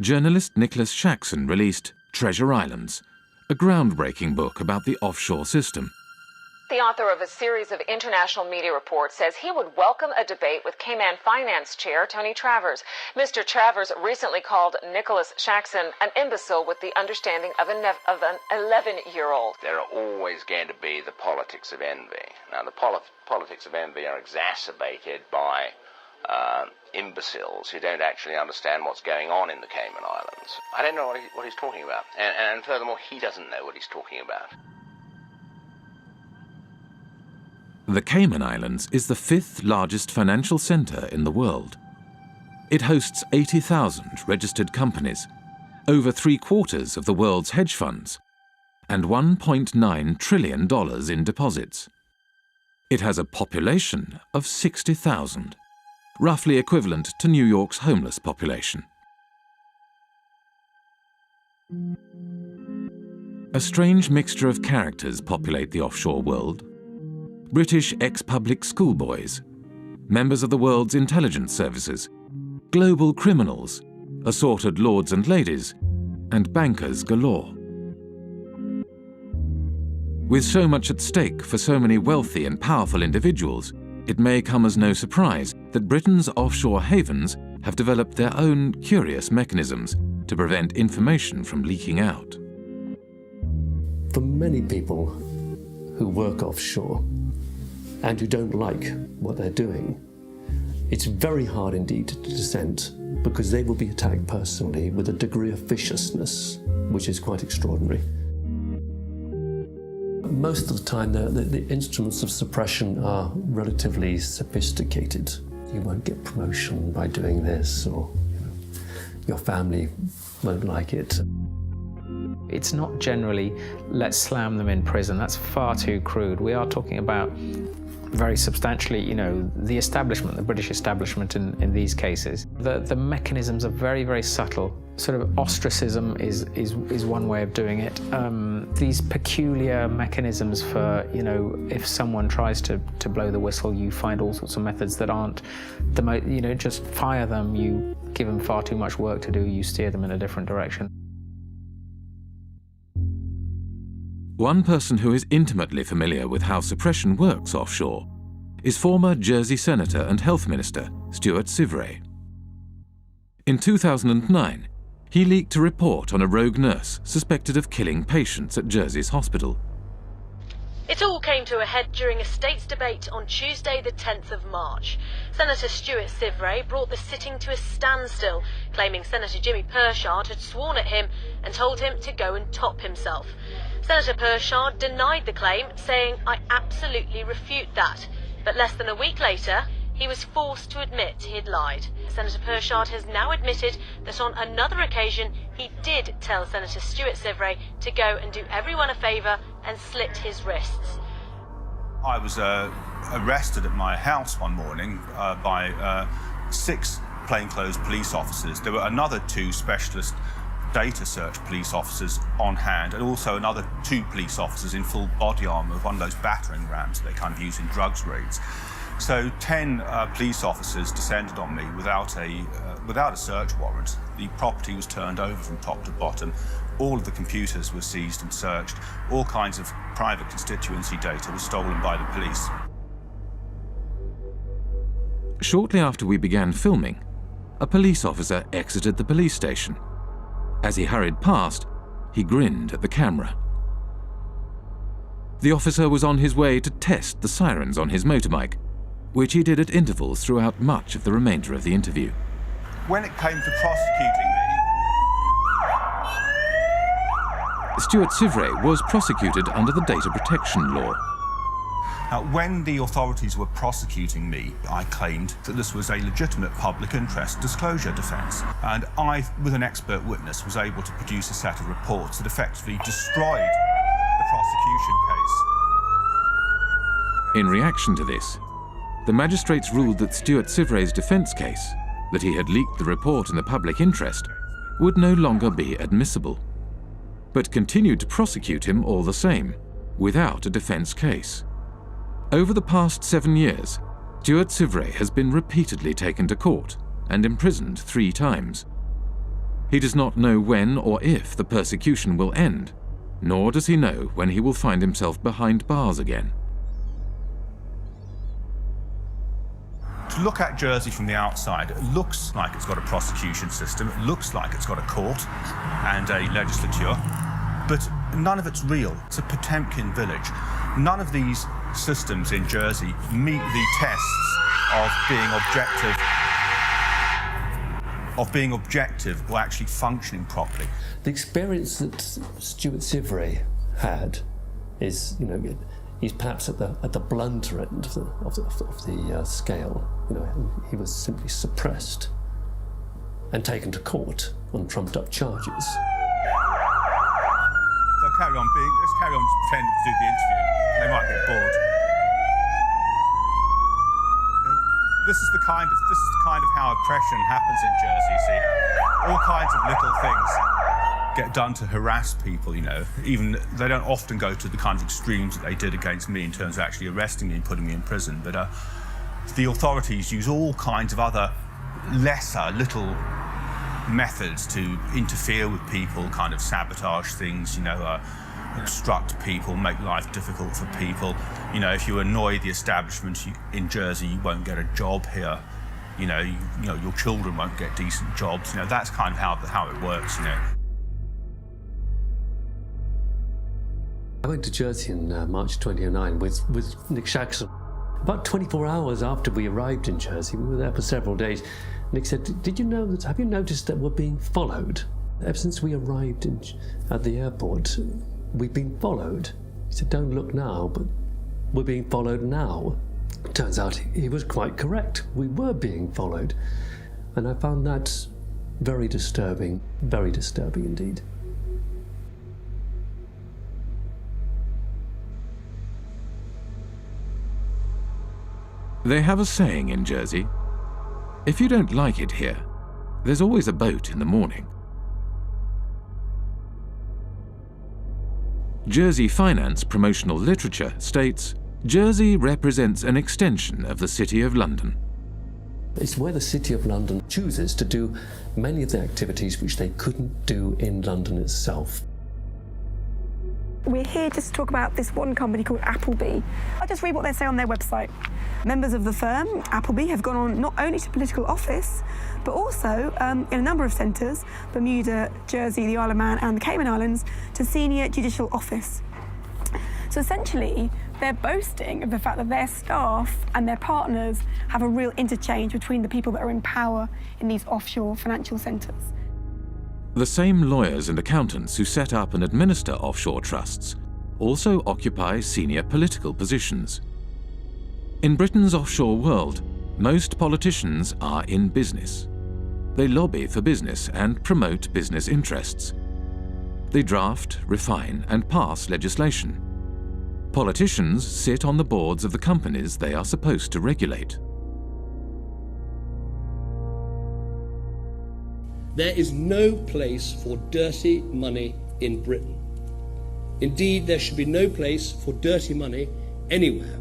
[SPEAKER 2] journalist Nicholas Shaxson released Treasure Islands, a groundbreaking book about the offshore system.
[SPEAKER 16] The author of a series of international media reports says he would welcome a debate with Cayman Finance Chair Tony Travers. Mr. Travers recently called Nicholas Shaxson an imbecile with the understanding of an 11-year-old.
[SPEAKER 23] There are always going to be the politics of envy. Now, the politics of envy are exacerbated by imbeciles who don't actually understand what's going on in the Cayman Islands. I don't know what he's talking about. And furthermore, he doesn't know what he's talking about.
[SPEAKER 2] The Cayman Islands is the 5th largest financial centre in the world. It hosts 80,000 registered companies, over 3/4 of the world's hedge funds, and $1.9 trillion in deposits. It has a population of 60,000, roughly equivalent to New York's homeless population. A strange mixture of characters populate the offshore world. British ex-public schoolboys, members of the world's intelligence services, global criminals, assorted lords and ladies, and bankers galore. With so much at stake for so many wealthy and powerful individuals, it may come as no surprise that Britain's offshore havens have developed their own curious mechanisms to prevent information from leaking out.
[SPEAKER 15] For many people who work offshore and who don't like what they're doing, it's very hard indeed to dissent, because they will be attacked personally with a degree of viciousness which is quite extraordinary. Most of the time, the instruments of suppression are relatively sophisticated. You won't get promotion by doing this, or your family won't like it.
[SPEAKER 3] It's not generally, let's slam them in prison. That's far too crude. We are talking about very substantially, the establishment, the British establishment in these cases. The mechanisms are very, very subtle. Sort of ostracism is one way of doing it. These peculiar mechanisms for, if someone tries to blow the whistle, you find all sorts of methods that aren't the most, just fire them, you give them far too much work to do, you steer them in a different direction.
[SPEAKER 2] One person who is intimately familiar with how suppression works offshore is former Jersey Senator and Health Minister Stuart Sivray. In 2009, he leaked a report on a rogue nurse suspected of killing patients at Jersey's hospital.
[SPEAKER 24] It all came to a head during a state's debate on Tuesday the 10th of March. Senator Stuart Sivray brought the sitting to a standstill, claiming Senator Jimmy Pershard had sworn at him and told him to go and top himself. Senator Pershard denied the claim, saying, "I absolutely refute that." But less than a week later, he was forced to admit he'd lied. Senator Pershard has now admitted that on another occasion he did tell Senator Stuart Sivray to go and do everyone a favour and slit his wrists.
[SPEAKER 4] I was arrested at my house one morning by 6 plainclothes police officers. There were another 2 specialist data search police officers on hand, and also another 2 police officers in full body armour, one of those battering rams they kind of use in drugs raids. So 10 police officers descended on me without a search warrant. The property was turned over from top to bottom. All of the computers were seized and searched. All kinds of private constituency data was stolen by the police.
[SPEAKER 2] Shortly after we began filming, a police officer exited the police station. As he hurried past, he grinned at the camera. The officer was on his way to test the sirens on his motorbike, which he did at intervals throughout much of the remainder of the interview.
[SPEAKER 4] When it came to prosecuting me,
[SPEAKER 2] Stuart Sivray was prosecuted under the data protection law.
[SPEAKER 4] when the authorities were prosecuting me, I claimed that this was a legitimate public interest disclosure defence. And I, with an expert witness, was able to produce a set of reports that effectively destroyed the prosecution case.
[SPEAKER 2] In reaction to this, the magistrates ruled that Stuart Sivray's defence case, that he had leaked the report in the public interest, would no longer be admissible, but continued to prosecute him all the same, without a defence case. Over the past 7 years, Stuart Sivray has been repeatedly taken to court and imprisoned 3 times. He does not know when or if the persecution will end, nor does he know when he will find himself behind bars again.
[SPEAKER 4] To look at Jersey from the outside, it looks like it's got a prosecution system, it looks like it's got a court and a legislature, but none of it's real. It's a Potemkin village. None of these systems in Jersey meet the tests of being objective or actually functioning properly.
[SPEAKER 15] The experience that Stuart Sivray had is, he's perhaps at the blunter end of the scale. He was simply suppressed and taken to court on trumped-up charges.
[SPEAKER 4] So let's carry on pretending to do the interview. They might get bored. This is the kind of how oppression happens in Jersey. You see, all kinds of little things get done to harass people. Even they don't often go to the kind of extremes that they did against me in terms of actually arresting me and putting me in prison. But the authorities use all kinds of other lesser little methods to interfere with people, kind of sabotage things. Obstruct people, make life difficult for people. If you annoy the establishment in Jersey, you won't get a job here. Your children won't get decent jobs. That's kind of how it works.
[SPEAKER 15] I went to Jersey in March 2009 with Nick Shaxson. About 24 hours after we arrived in Jersey, we were there for several days. Nick said, have you noticed that we're being followed? Ever since we arrived at the airport, we've been followed. He said, don't look now, but we're being followed now. Turns out he was quite correct. We were being followed. And I found that very disturbing indeed.
[SPEAKER 2] They have a saying in Jersey, if you don't like it here, there's always a boat in the morning. Jersey Finance promotional literature states, Jersey represents an extension of the City of London.
[SPEAKER 15] It's where the City of London chooses to do many of the activities which they couldn't do in London itself.
[SPEAKER 5] We're here just to talk about this one company called Appleby. I'll just read what they say on their website. Members of the firm, Appleby, have gone on not only to political office, but also in a number of centres, Bermuda, Jersey, the Isle of Man and the Cayman Islands, to senior judicial office. So essentially, they're boasting of the fact that their staff and their partners have a real interchange between the people that are in power in these offshore financial centres.
[SPEAKER 2] The same lawyers and accountants who set up and administer offshore trusts also occupy senior political positions. In Britain's offshore world, Most politicians are in business. They lobby for business and promote business interests. They draft, refine, and pass legislation. Politicians sit on the boards of the companies they are supposed to regulate.
[SPEAKER 8] There is no place for dirty money in Britain. Indeed, there should be no place for dirty money anywhere.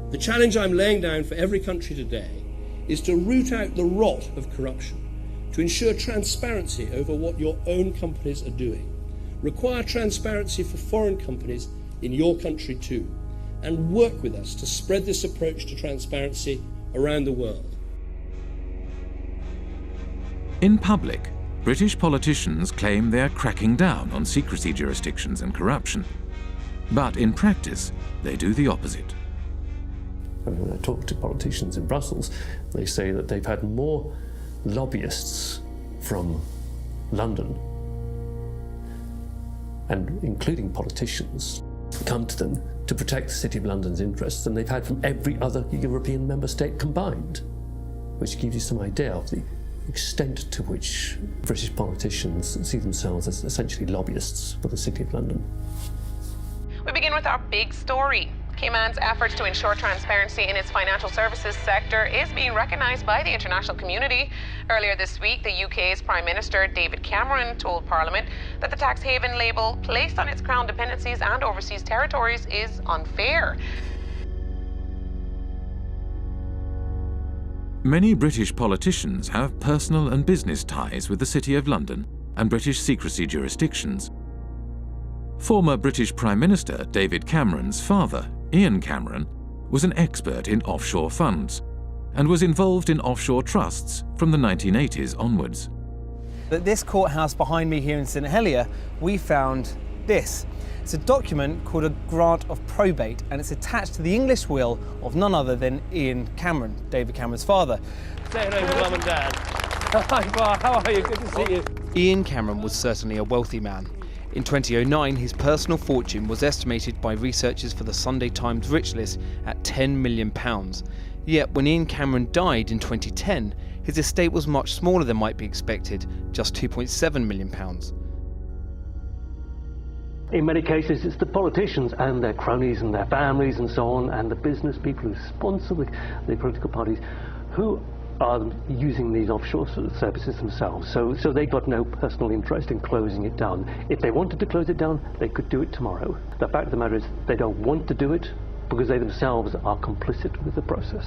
[SPEAKER 8] The challenge I'm laying down for every country today is to root out the rot of corruption, to ensure transparency over what your own companies are doing. Require transparency for foreign companies in your country too, and work with us to spread this approach to transparency around the world.
[SPEAKER 2] In public, British politicians claim they are cracking down on secrecy jurisdictions and corruption. But in practice, they do the opposite.
[SPEAKER 15] When I talk to politicians in Brussels, they say that they've had more lobbyists from London, and including politicians, come to them to protect the City of London's interests than they've had from every other European member state combined, which gives you some idea of the extent to which British politicians see themselves as essentially lobbyists for the City of London.
[SPEAKER 16] We begin with our big story. Cayman's efforts to ensure transparency in its financial services sector is being recognised by the international community. Earlier this week, the UK's Prime Minister David Cameron told Parliament that the tax haven label placed on its crown dependencies and overseas territories is unfair.
[SPEAKER 2] Many British politicians have personal and business ties with the City of London and British secrecy jurisdictions. Former British Prime Minister David Cameron's father, Ian Cameron, was an expert in offshore funds and was involved in offshore trusts from the 1980s onwards.
[SPEAKER 11] At this courthouse behind me here in St Helier, we found this. It's a document called a grant of probate, and it's attached to the English will of none other than Ian Cameron, David Cameron's father.
[SPEAKER 8] Say hello to Mum and Dad. Hi, Bar, how are you? Good to see you.
[SPEAKER 11] Ian Cameron was certainly a wealthy man. In 2009, his personal fortune was estimated by researchers for the Sunday Times Rich List at £10 million. Yet when Ian Cameron died in 2010, his estate was much smaller than might be expected, just £2.7 million.
[SPEAKER 15] In many cases, it's the politicians and their cronies and their families and so on, and the business people who sponsor the political parties who are using these offshore services themselves. So they've got no personal interest in closing it down. If they wanted to close it down, they could do it tomorrow. The fact of the matter is they don't want to do it because they themselves are complicit with the process.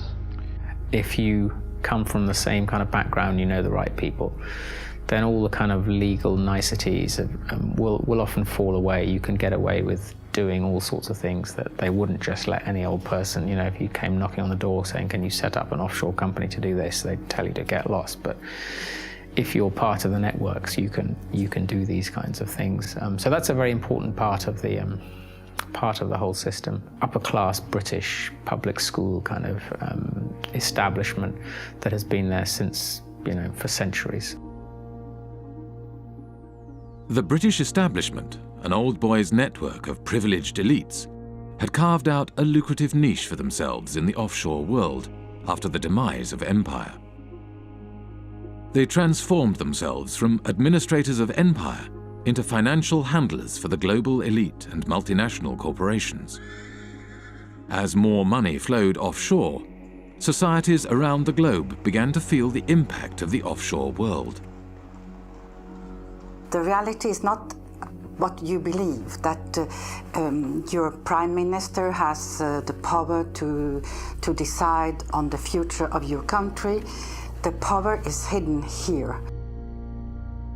[SPEAKER 3] If you come from the same kind of background, you know the right people, then all the kind of legal niceties will often fall away. You can get away with doing all sorts of things that they wouldn't just let any old person, you know, if you came knocking on the door saying, can you set up an offshore company to do this, they'd tell you to get lost. But if you're part of the networks, you can do these kinds of things. So that's a very important part of the whole system. Upper class British public school kind of establishment that has been there since, you know, for centuries.
[SPEAKER 2] The British establishment, an old boys' network of privileged elites, had carved out a lucrative niche for themselves in the offshore world after the demise of empire. They transformed themselves from administrators of empire into financial handlers for the global elite and multinational corporations. As more money flowed offshore, societies around the globe began to feel the impact of the offshore world.
[SPEAKER 18] The reality is not what you believe, that your prime minister has the power to decide on the future of your country. The power is hidden here.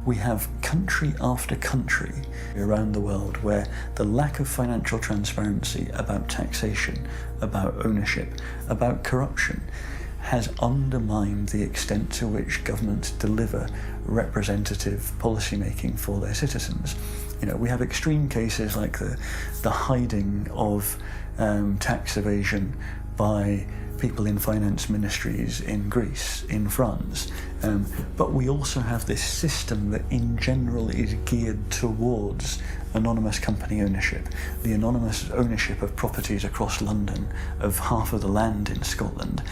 [SPEAKER 7] We have country after country around the world where the lack of financial transparency about taxation, about ownership, about corruption has undermined the extent to which governments deliver representative policymaking for their citizens. You know, we have extreme cases like the hiding of tax evasion by people in finance ministries in Greece, in France. But we also have this system that in general is geared towards anonymous company ownership, the anonymous ownership of properties across London, of half of the land in Scotland.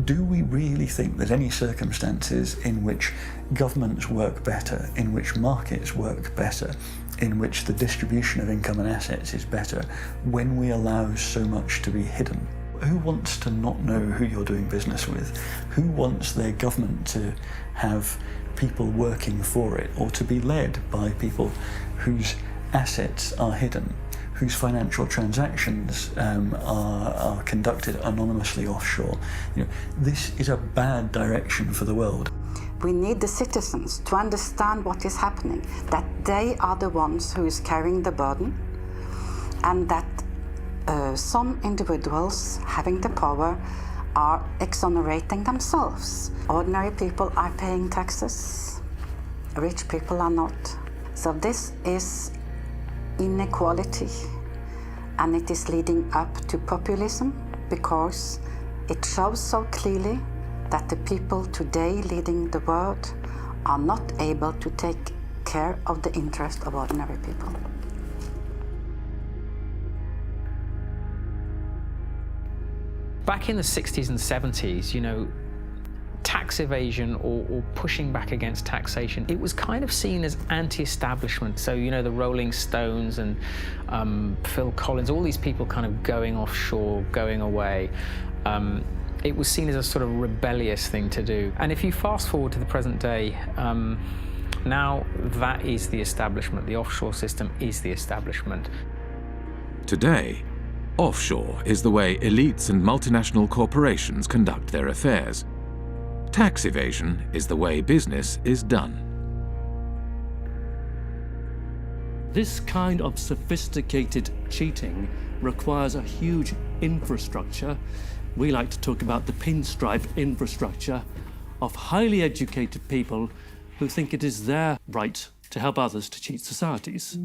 [SPEAKER 7] Do we really think there's any circumstances in which governments work better, in which markets work better, in which the distribution of income and assets is better, when we allow so much to be hidden? Who wants to not know who you're doing business with? Who wants their government to have people working for it, or to be led by people whose assets are hidden, whose financial transactions are conducted anonymously offshore? This is a bad direction for the world.
[SPEAKER 18] We need the citizens to understand what is happening, that they are the ones who is carrying the burden, and that some individuals having the power are exonerating themselves. Ordinary people are paying taxes, rich people are not. So this is inequality, and it is leading up to populism, because it shows so clearly that the people today leading the world are not able to take care of the interest of ordinary people.
[SPEAKER 3] Back in the 60s and 70s, tax evasion or pushing back against taxation, it was kind of seen as anti-establishment. So, the Rolling Stones and Phil Collins, all these people kind of going offshore, going away. It was seen as a sort of rebellious thing to do. And if you fast forward to the present day, now that is the establishment. The offshore system is the establishment.
[SPEAKER 2] Today, offshore is the way elites and multinational corporations conduct their affairs. Tax evasion is the way business is done.
[SPEAKER 15] This kind of sophisticated cheating requires a huge infrastructure. We like to talk about the pinstripe infrastructure of highly educated people who think it is their right to help others to cheat societies.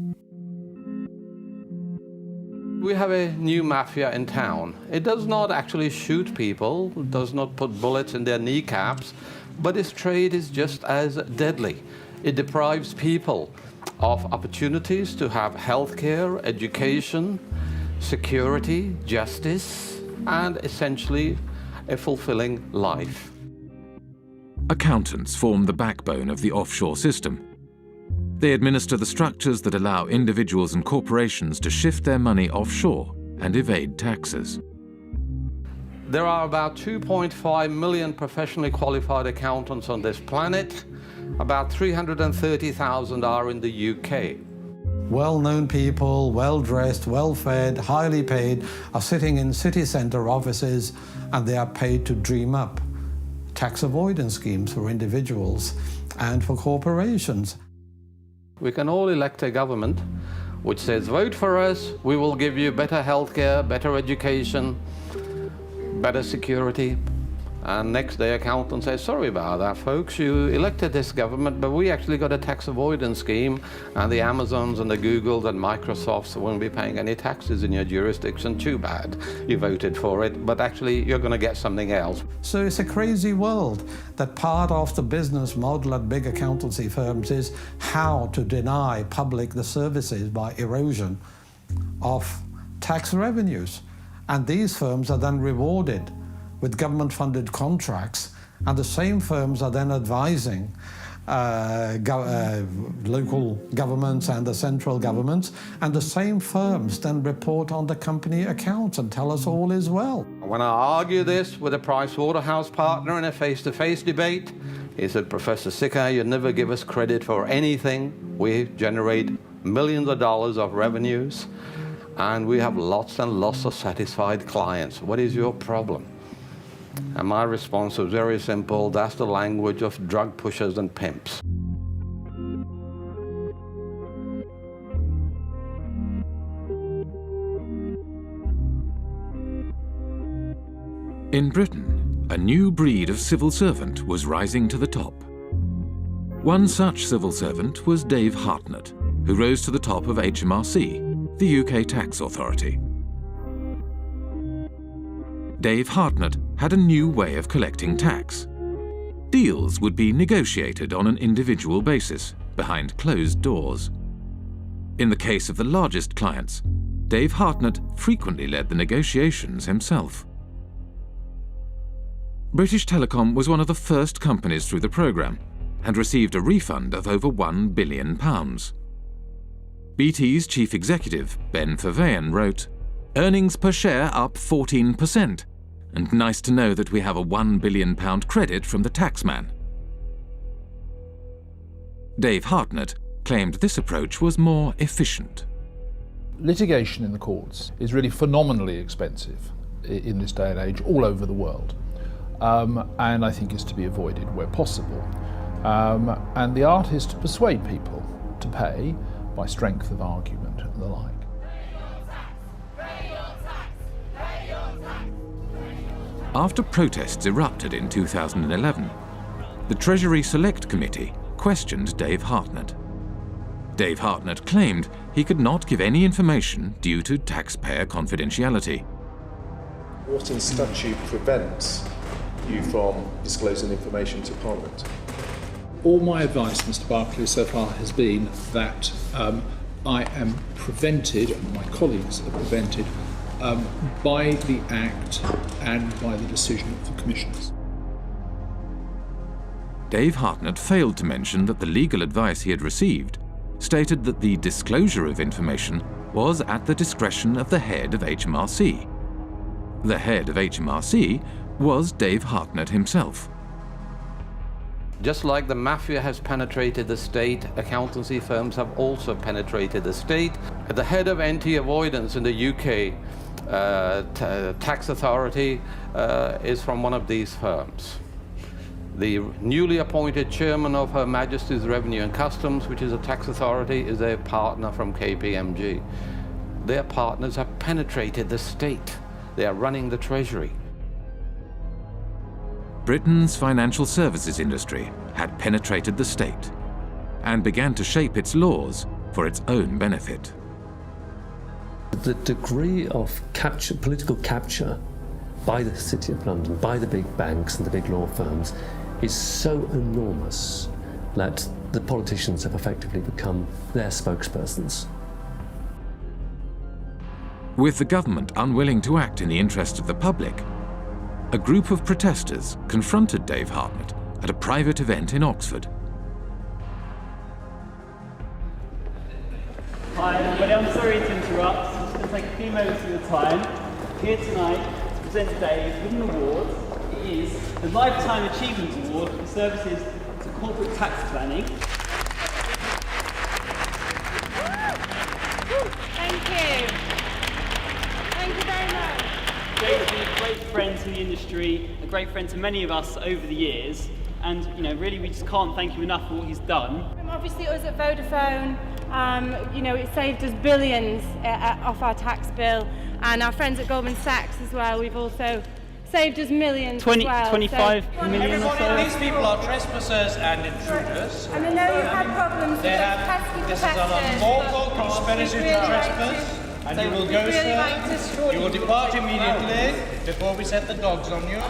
[SPEAKER 12] We have a new mafia in town. It does not actually shoot people, does not put bullets in their kneecaps, but its trade is just as deadly. It deprives people of opportunities to have healthcare, education, security, justice, and essentially a fulfilling life.
[SPEAKER 2] Accountants form the backbone of the offshore system. They administer the structures that allow individuals and corporations to shift their money offshore and evade taxes.
[SPEAKER 12] There are about 2.5 million professionally qualified accountants on this planet. About 330,000 are in the UK.
[SPEAKER 13] Well-known people, well-dressed, well-fed, highly paid, are sitting in city centre offices, and they are paid to dream up tax avoidance schemes for individuals and for corporations.
[SPEAKER 12] We can all elect a government which says, vote for us, we will give you better healthcare, better education, better security. And next day accountant says, sorry about that, folks, you elected this government, but we actually got a tax avoidance scheme, and the Amazons and the Googles and Microsofts won't be paying any taxes in your jurisdiction. Too bad. You voted for it, but actually you're going to get something else.
[SPEAKER 13] So it's a crazy world that part of the business model at big accountancy firms is how to deny public the services by erosion of tax revenues. And these firms are then rewarded with government-funded contracts, and the same firms are then advising local governments and the central governments, and the same firms then report on the company accounts and tell us all is well.
[SPEAKER 12] When I argue this with a Pricewaterhouse partner in a face-to-face debate, he said, Professor Sicker, you never give us credit for anything. We generate millions of dollars of revenues, and we have lots and lots of satisfied clients. What is your problem? And my response was very simple: that's the language of drug pushers and pimps.
[SPEAKER 2] In Britain, a new breed of civil servant was rising to the top. One such civil servant was Dave Hartnett, who rose to the top of HMRC, the UK tax authority. Dave Hartnett had a new way of collecting tax. Deals would be negotiated on an individual basis, behind closed doors. In the case of the largest clients, Dave Hartnett frequently led the negotiations himself. British Telecom was one of the first companies through the programme and received a refund of over £1 billion. BT's chief executive, Ben Verweyen, wrote, "Earnings per share up 14%, and nice to know that we have a £1 billion credit from the taxman." Dave Hartnett claimed this approach was more efficient.
[SPEAKER 6] Litigation in the courts is really phenomenally expensive in this day and age all over the world, and I think is to be avoided where possible. And the art is to persuade people to pay by strength of argument and the like.
[SPEAKER 2] After protests erupted in 2011, the Treasury Select Committee questioned Dave Hartnett. Dave Hartnett claimed he could not give any information due to taxpayer confidentiality.
[SPEAKER 14] What in statute prevents you from disclosing information to Parliament?
[SPEAKER 6] All my advice, Mr. Barclay, so far has been that I am prevented, and my colleagues are prevented, by the Act and by the decision of the Commissioners.
[SPEAKER 2] Dave Hartnett failed to mention that the legal advice he had received stated that the disclosure of information was at the discretion of the head of HMRC. The head of HMRC was Dave Hartnett himself.
[SPEAKER 12] Just like the mafia has penetrated the state, accountancy firms have also penetrated the state. The head of anti-avoidance in the UK tax authority is from one of these firms. The newly appointed chairman of Her Majesty's Revenue and Customs, which is a tax authority, is a partner from KPMG. Their partners have penetrated the state. They are running the Treasury.
[SPEAKER 2] Britain's financial services industry had penetrated the state and began to shape its laws for its own benefit.
[SPEAKER 15] The degree of political capture by the City of London, by the big banks and the big law firms, is so enormous that the politicians have effectively become their spokespersons.
[SPEAKER 2] With the government unwilling to act in the interest of the public, a group of protesters confronted Dave Hartnett at a private event in Oxford.
[SPEAKER 17] Hi everybody, I'm sorry to interrupt. I'm just going to take a few moments of your time. Here tonight to present Dave with an award. It is the Lifetime Achievement Award for services to corporate tax planning.
[SPEAKER 20] Thank you. Thank you very much.
[SPEAKER 17] Dave's been a great friend to the industry, a great friend to many of us over the years, and really we just can't thank him enough for what he's done.
[SPEAKER 20] Obviously us at Vodafone, it saved us billions off our tax bill, and our friends at Goldman Sachs as well, we've also saved us millions
[SPEAKER 17] 25 million or so.
[SPEAKER 25] These people are trespassers and intruders.
[SPEAKER 20] And I know you've had problems with pesky
[SPEAKER 25] This is an unlawful conspiracy to trespass. And you will go, sir. You will depart immediately before we set the dogs on you.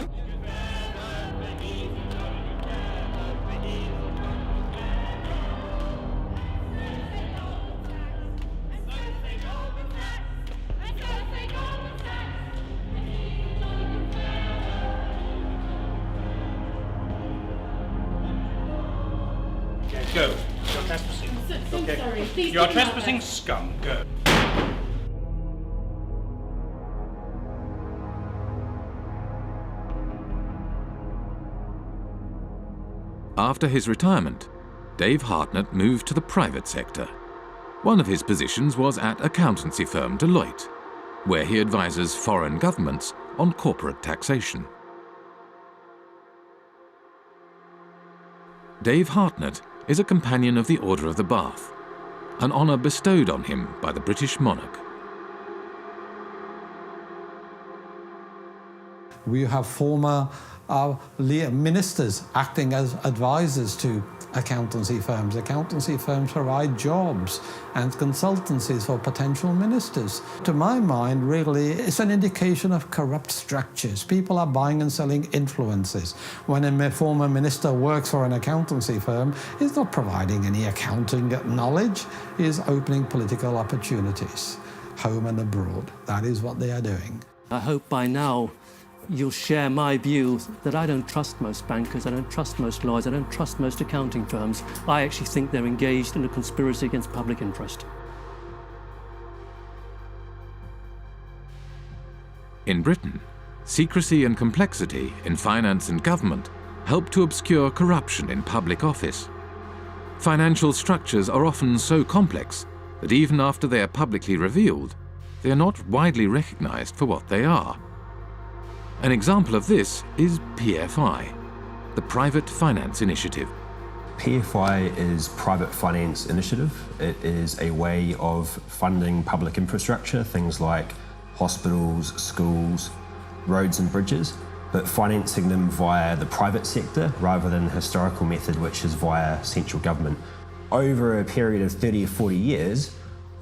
[SPEAKER 25] Go. You're trespassing.
[SPEAKER 20] So sorry. Please
[SPEAKER 25] you are trespassing, scum. Go.
[SPEAKER 2] After his retirement, Dave Hartnett moved to the private sector. One of his positions was at accountancy firm Deloitte, where he advises foreign governments on corporate taxation. Dave Hartnett is a companion of the Order of the Bath, an honour bestowed on him by the British monarch.
[SPEAKER 13] We have former ministers acting as advisors to accountancy firms. Accountancy firms provide jobs and consultancies for potential ministers. To my mind, really, it's an indication of corrupt structures. People are buying and selling influences. When a former minister works for an accountancy firm, he's not providing any accounting knowledge, he's opening political opportunities, home and abroad. That is what they are doing.
[SPEAKER 15] I hope by now you'll share my view that I don't trust most bankers, I don't trust most lawyers, I don't trust most accounting firms. I actually think they're engaged in a conspiracy against public interest.
[SPEAKER 2] In Britain, secrecy and complexity in finance and government help to obscure corruption in public office. Financial structures are often so complex that even after they are publicly revealed, they are not widely recognized for what they are. An example of this is PFI, the Private Finance Initiative.
[SPEAKER 1] PFI is Private Finance Initiative. It is a way of funding public infrastructure, things like hospitals, schools, roads and bridges, but financing them via the private sector rather than the historical method, which is via central government. Over a period of 30 or 40 years,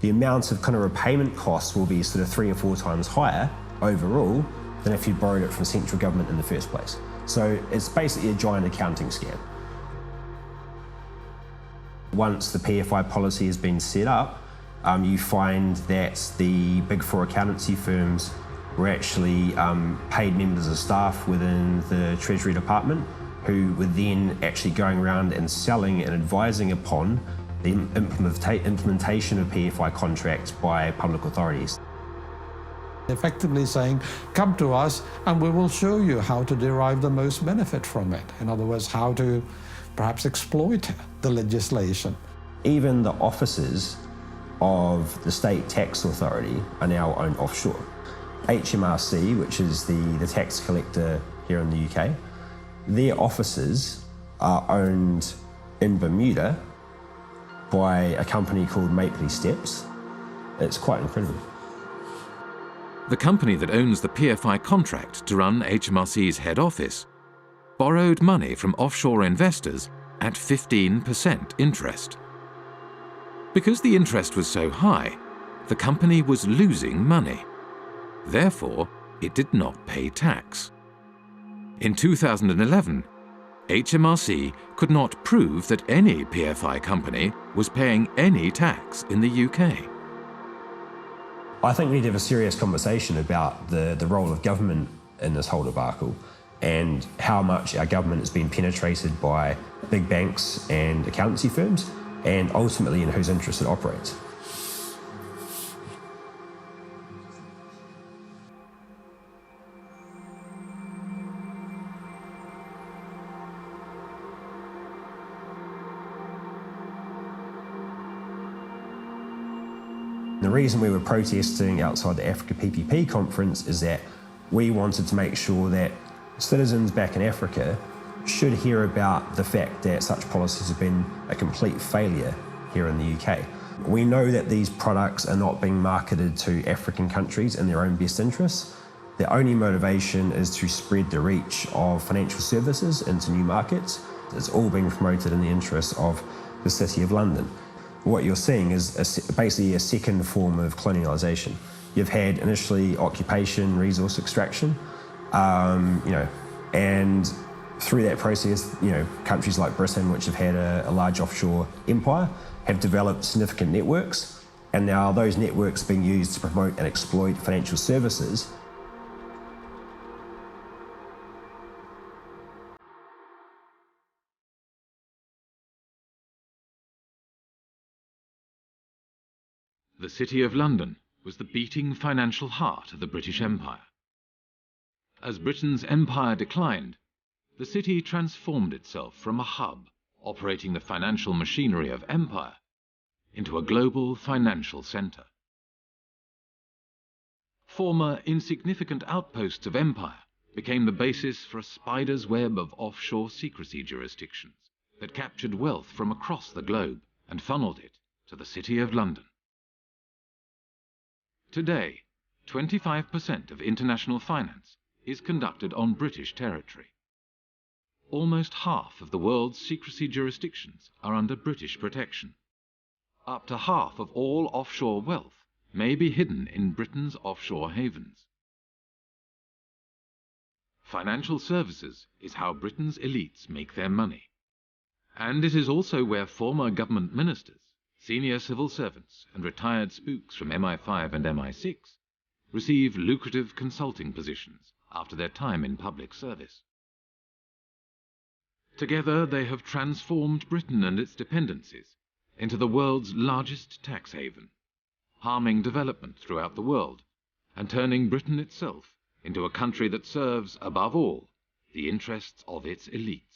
[SPEAKER 1] the amount of kind of repayment costs will be sort of 3 or 4 times higher overall than if you borrowed it from central government in the first place. So it's basically a giant accounting scam. Once the PFI policy has been set up, you find that the big 4 accountancy firms were actually paid members of staff within the Treasury Department who were then actually going around and selling and advising upon the implementation of PFI contracts by public authorities.
[SPEAKER 13] Effectively saying, come to us and we will show you how to derive the most benefit from it. In other words, how to perhaps exploit the legislation.
[SPEAKER 1] Even the offices of the state tax authority are now owned offshore. HMRC, which is the tax collector here in the UK, their offices are owned in Bermuda by a company called Mapley Steps. It's quite incredible.
[SPEAKER 2] The company that owns the PFI contract to run HMRC's head office borrowed money from offshore investors at 15% interest. Because the interest was so high, the company was losing money. Therefore, it did not pay tax. In 2011, HMRC could not prove that any PFI company was paying any tax in the UK.
[SPEAKER 1] I think we need to have a serious conversation about the role of government in this whole debacle and how much our government has been penetrated by big banks and accountancy firms, and ultimately in whose interest it operates. The reason we were protesting outside the Africa PPP conference is that we wanted to make sure that citizens back in Africa should hear about the fact that such policies have been a complete failure here in the UK. We know that these products are not being marketed to African countries in their own best interests. Their only motivation is to spread the reach of financial services into new markets. It's all being promoted in the interest of the City of London. What you're seeing is basically a second form of colonialisation. You've had initially occupation, resource extraction, and through that process, countries like Britain, which have had a large offshore empire, have developed significant networks, and now those networks are being used to promote and exploit financial services.
[SPEAKER 2] The City of London was the beating financial heart of the British Empire. As Britain's empire declined, the city transformed itself from a hub operating the financial machinery of empire into a global financial centre. Former insignificant outposts of empire became the basis for a spider's web of offshore secrecy jurisdictions that captured wealth from across the globe and funneled it to the City of London. Today, 25% of international finance is conducted on British territory. almost half of the world's secrecy jurisdictions are under British protection. Up to half of all offshore wealth may be hidden in Britain's offshore havens. Financial services is how Britain's elites make their money. And it is also where former government ministers, senior civil servants and retired spooks from MI5 and MI6 receive lucrative consulting positions after their time in public service. Together they have transformed Britain and its dependencies into the world's largest tax haven, harming development throughout the world and turning Britain itself into a country that serves, above all, the interests of its elite.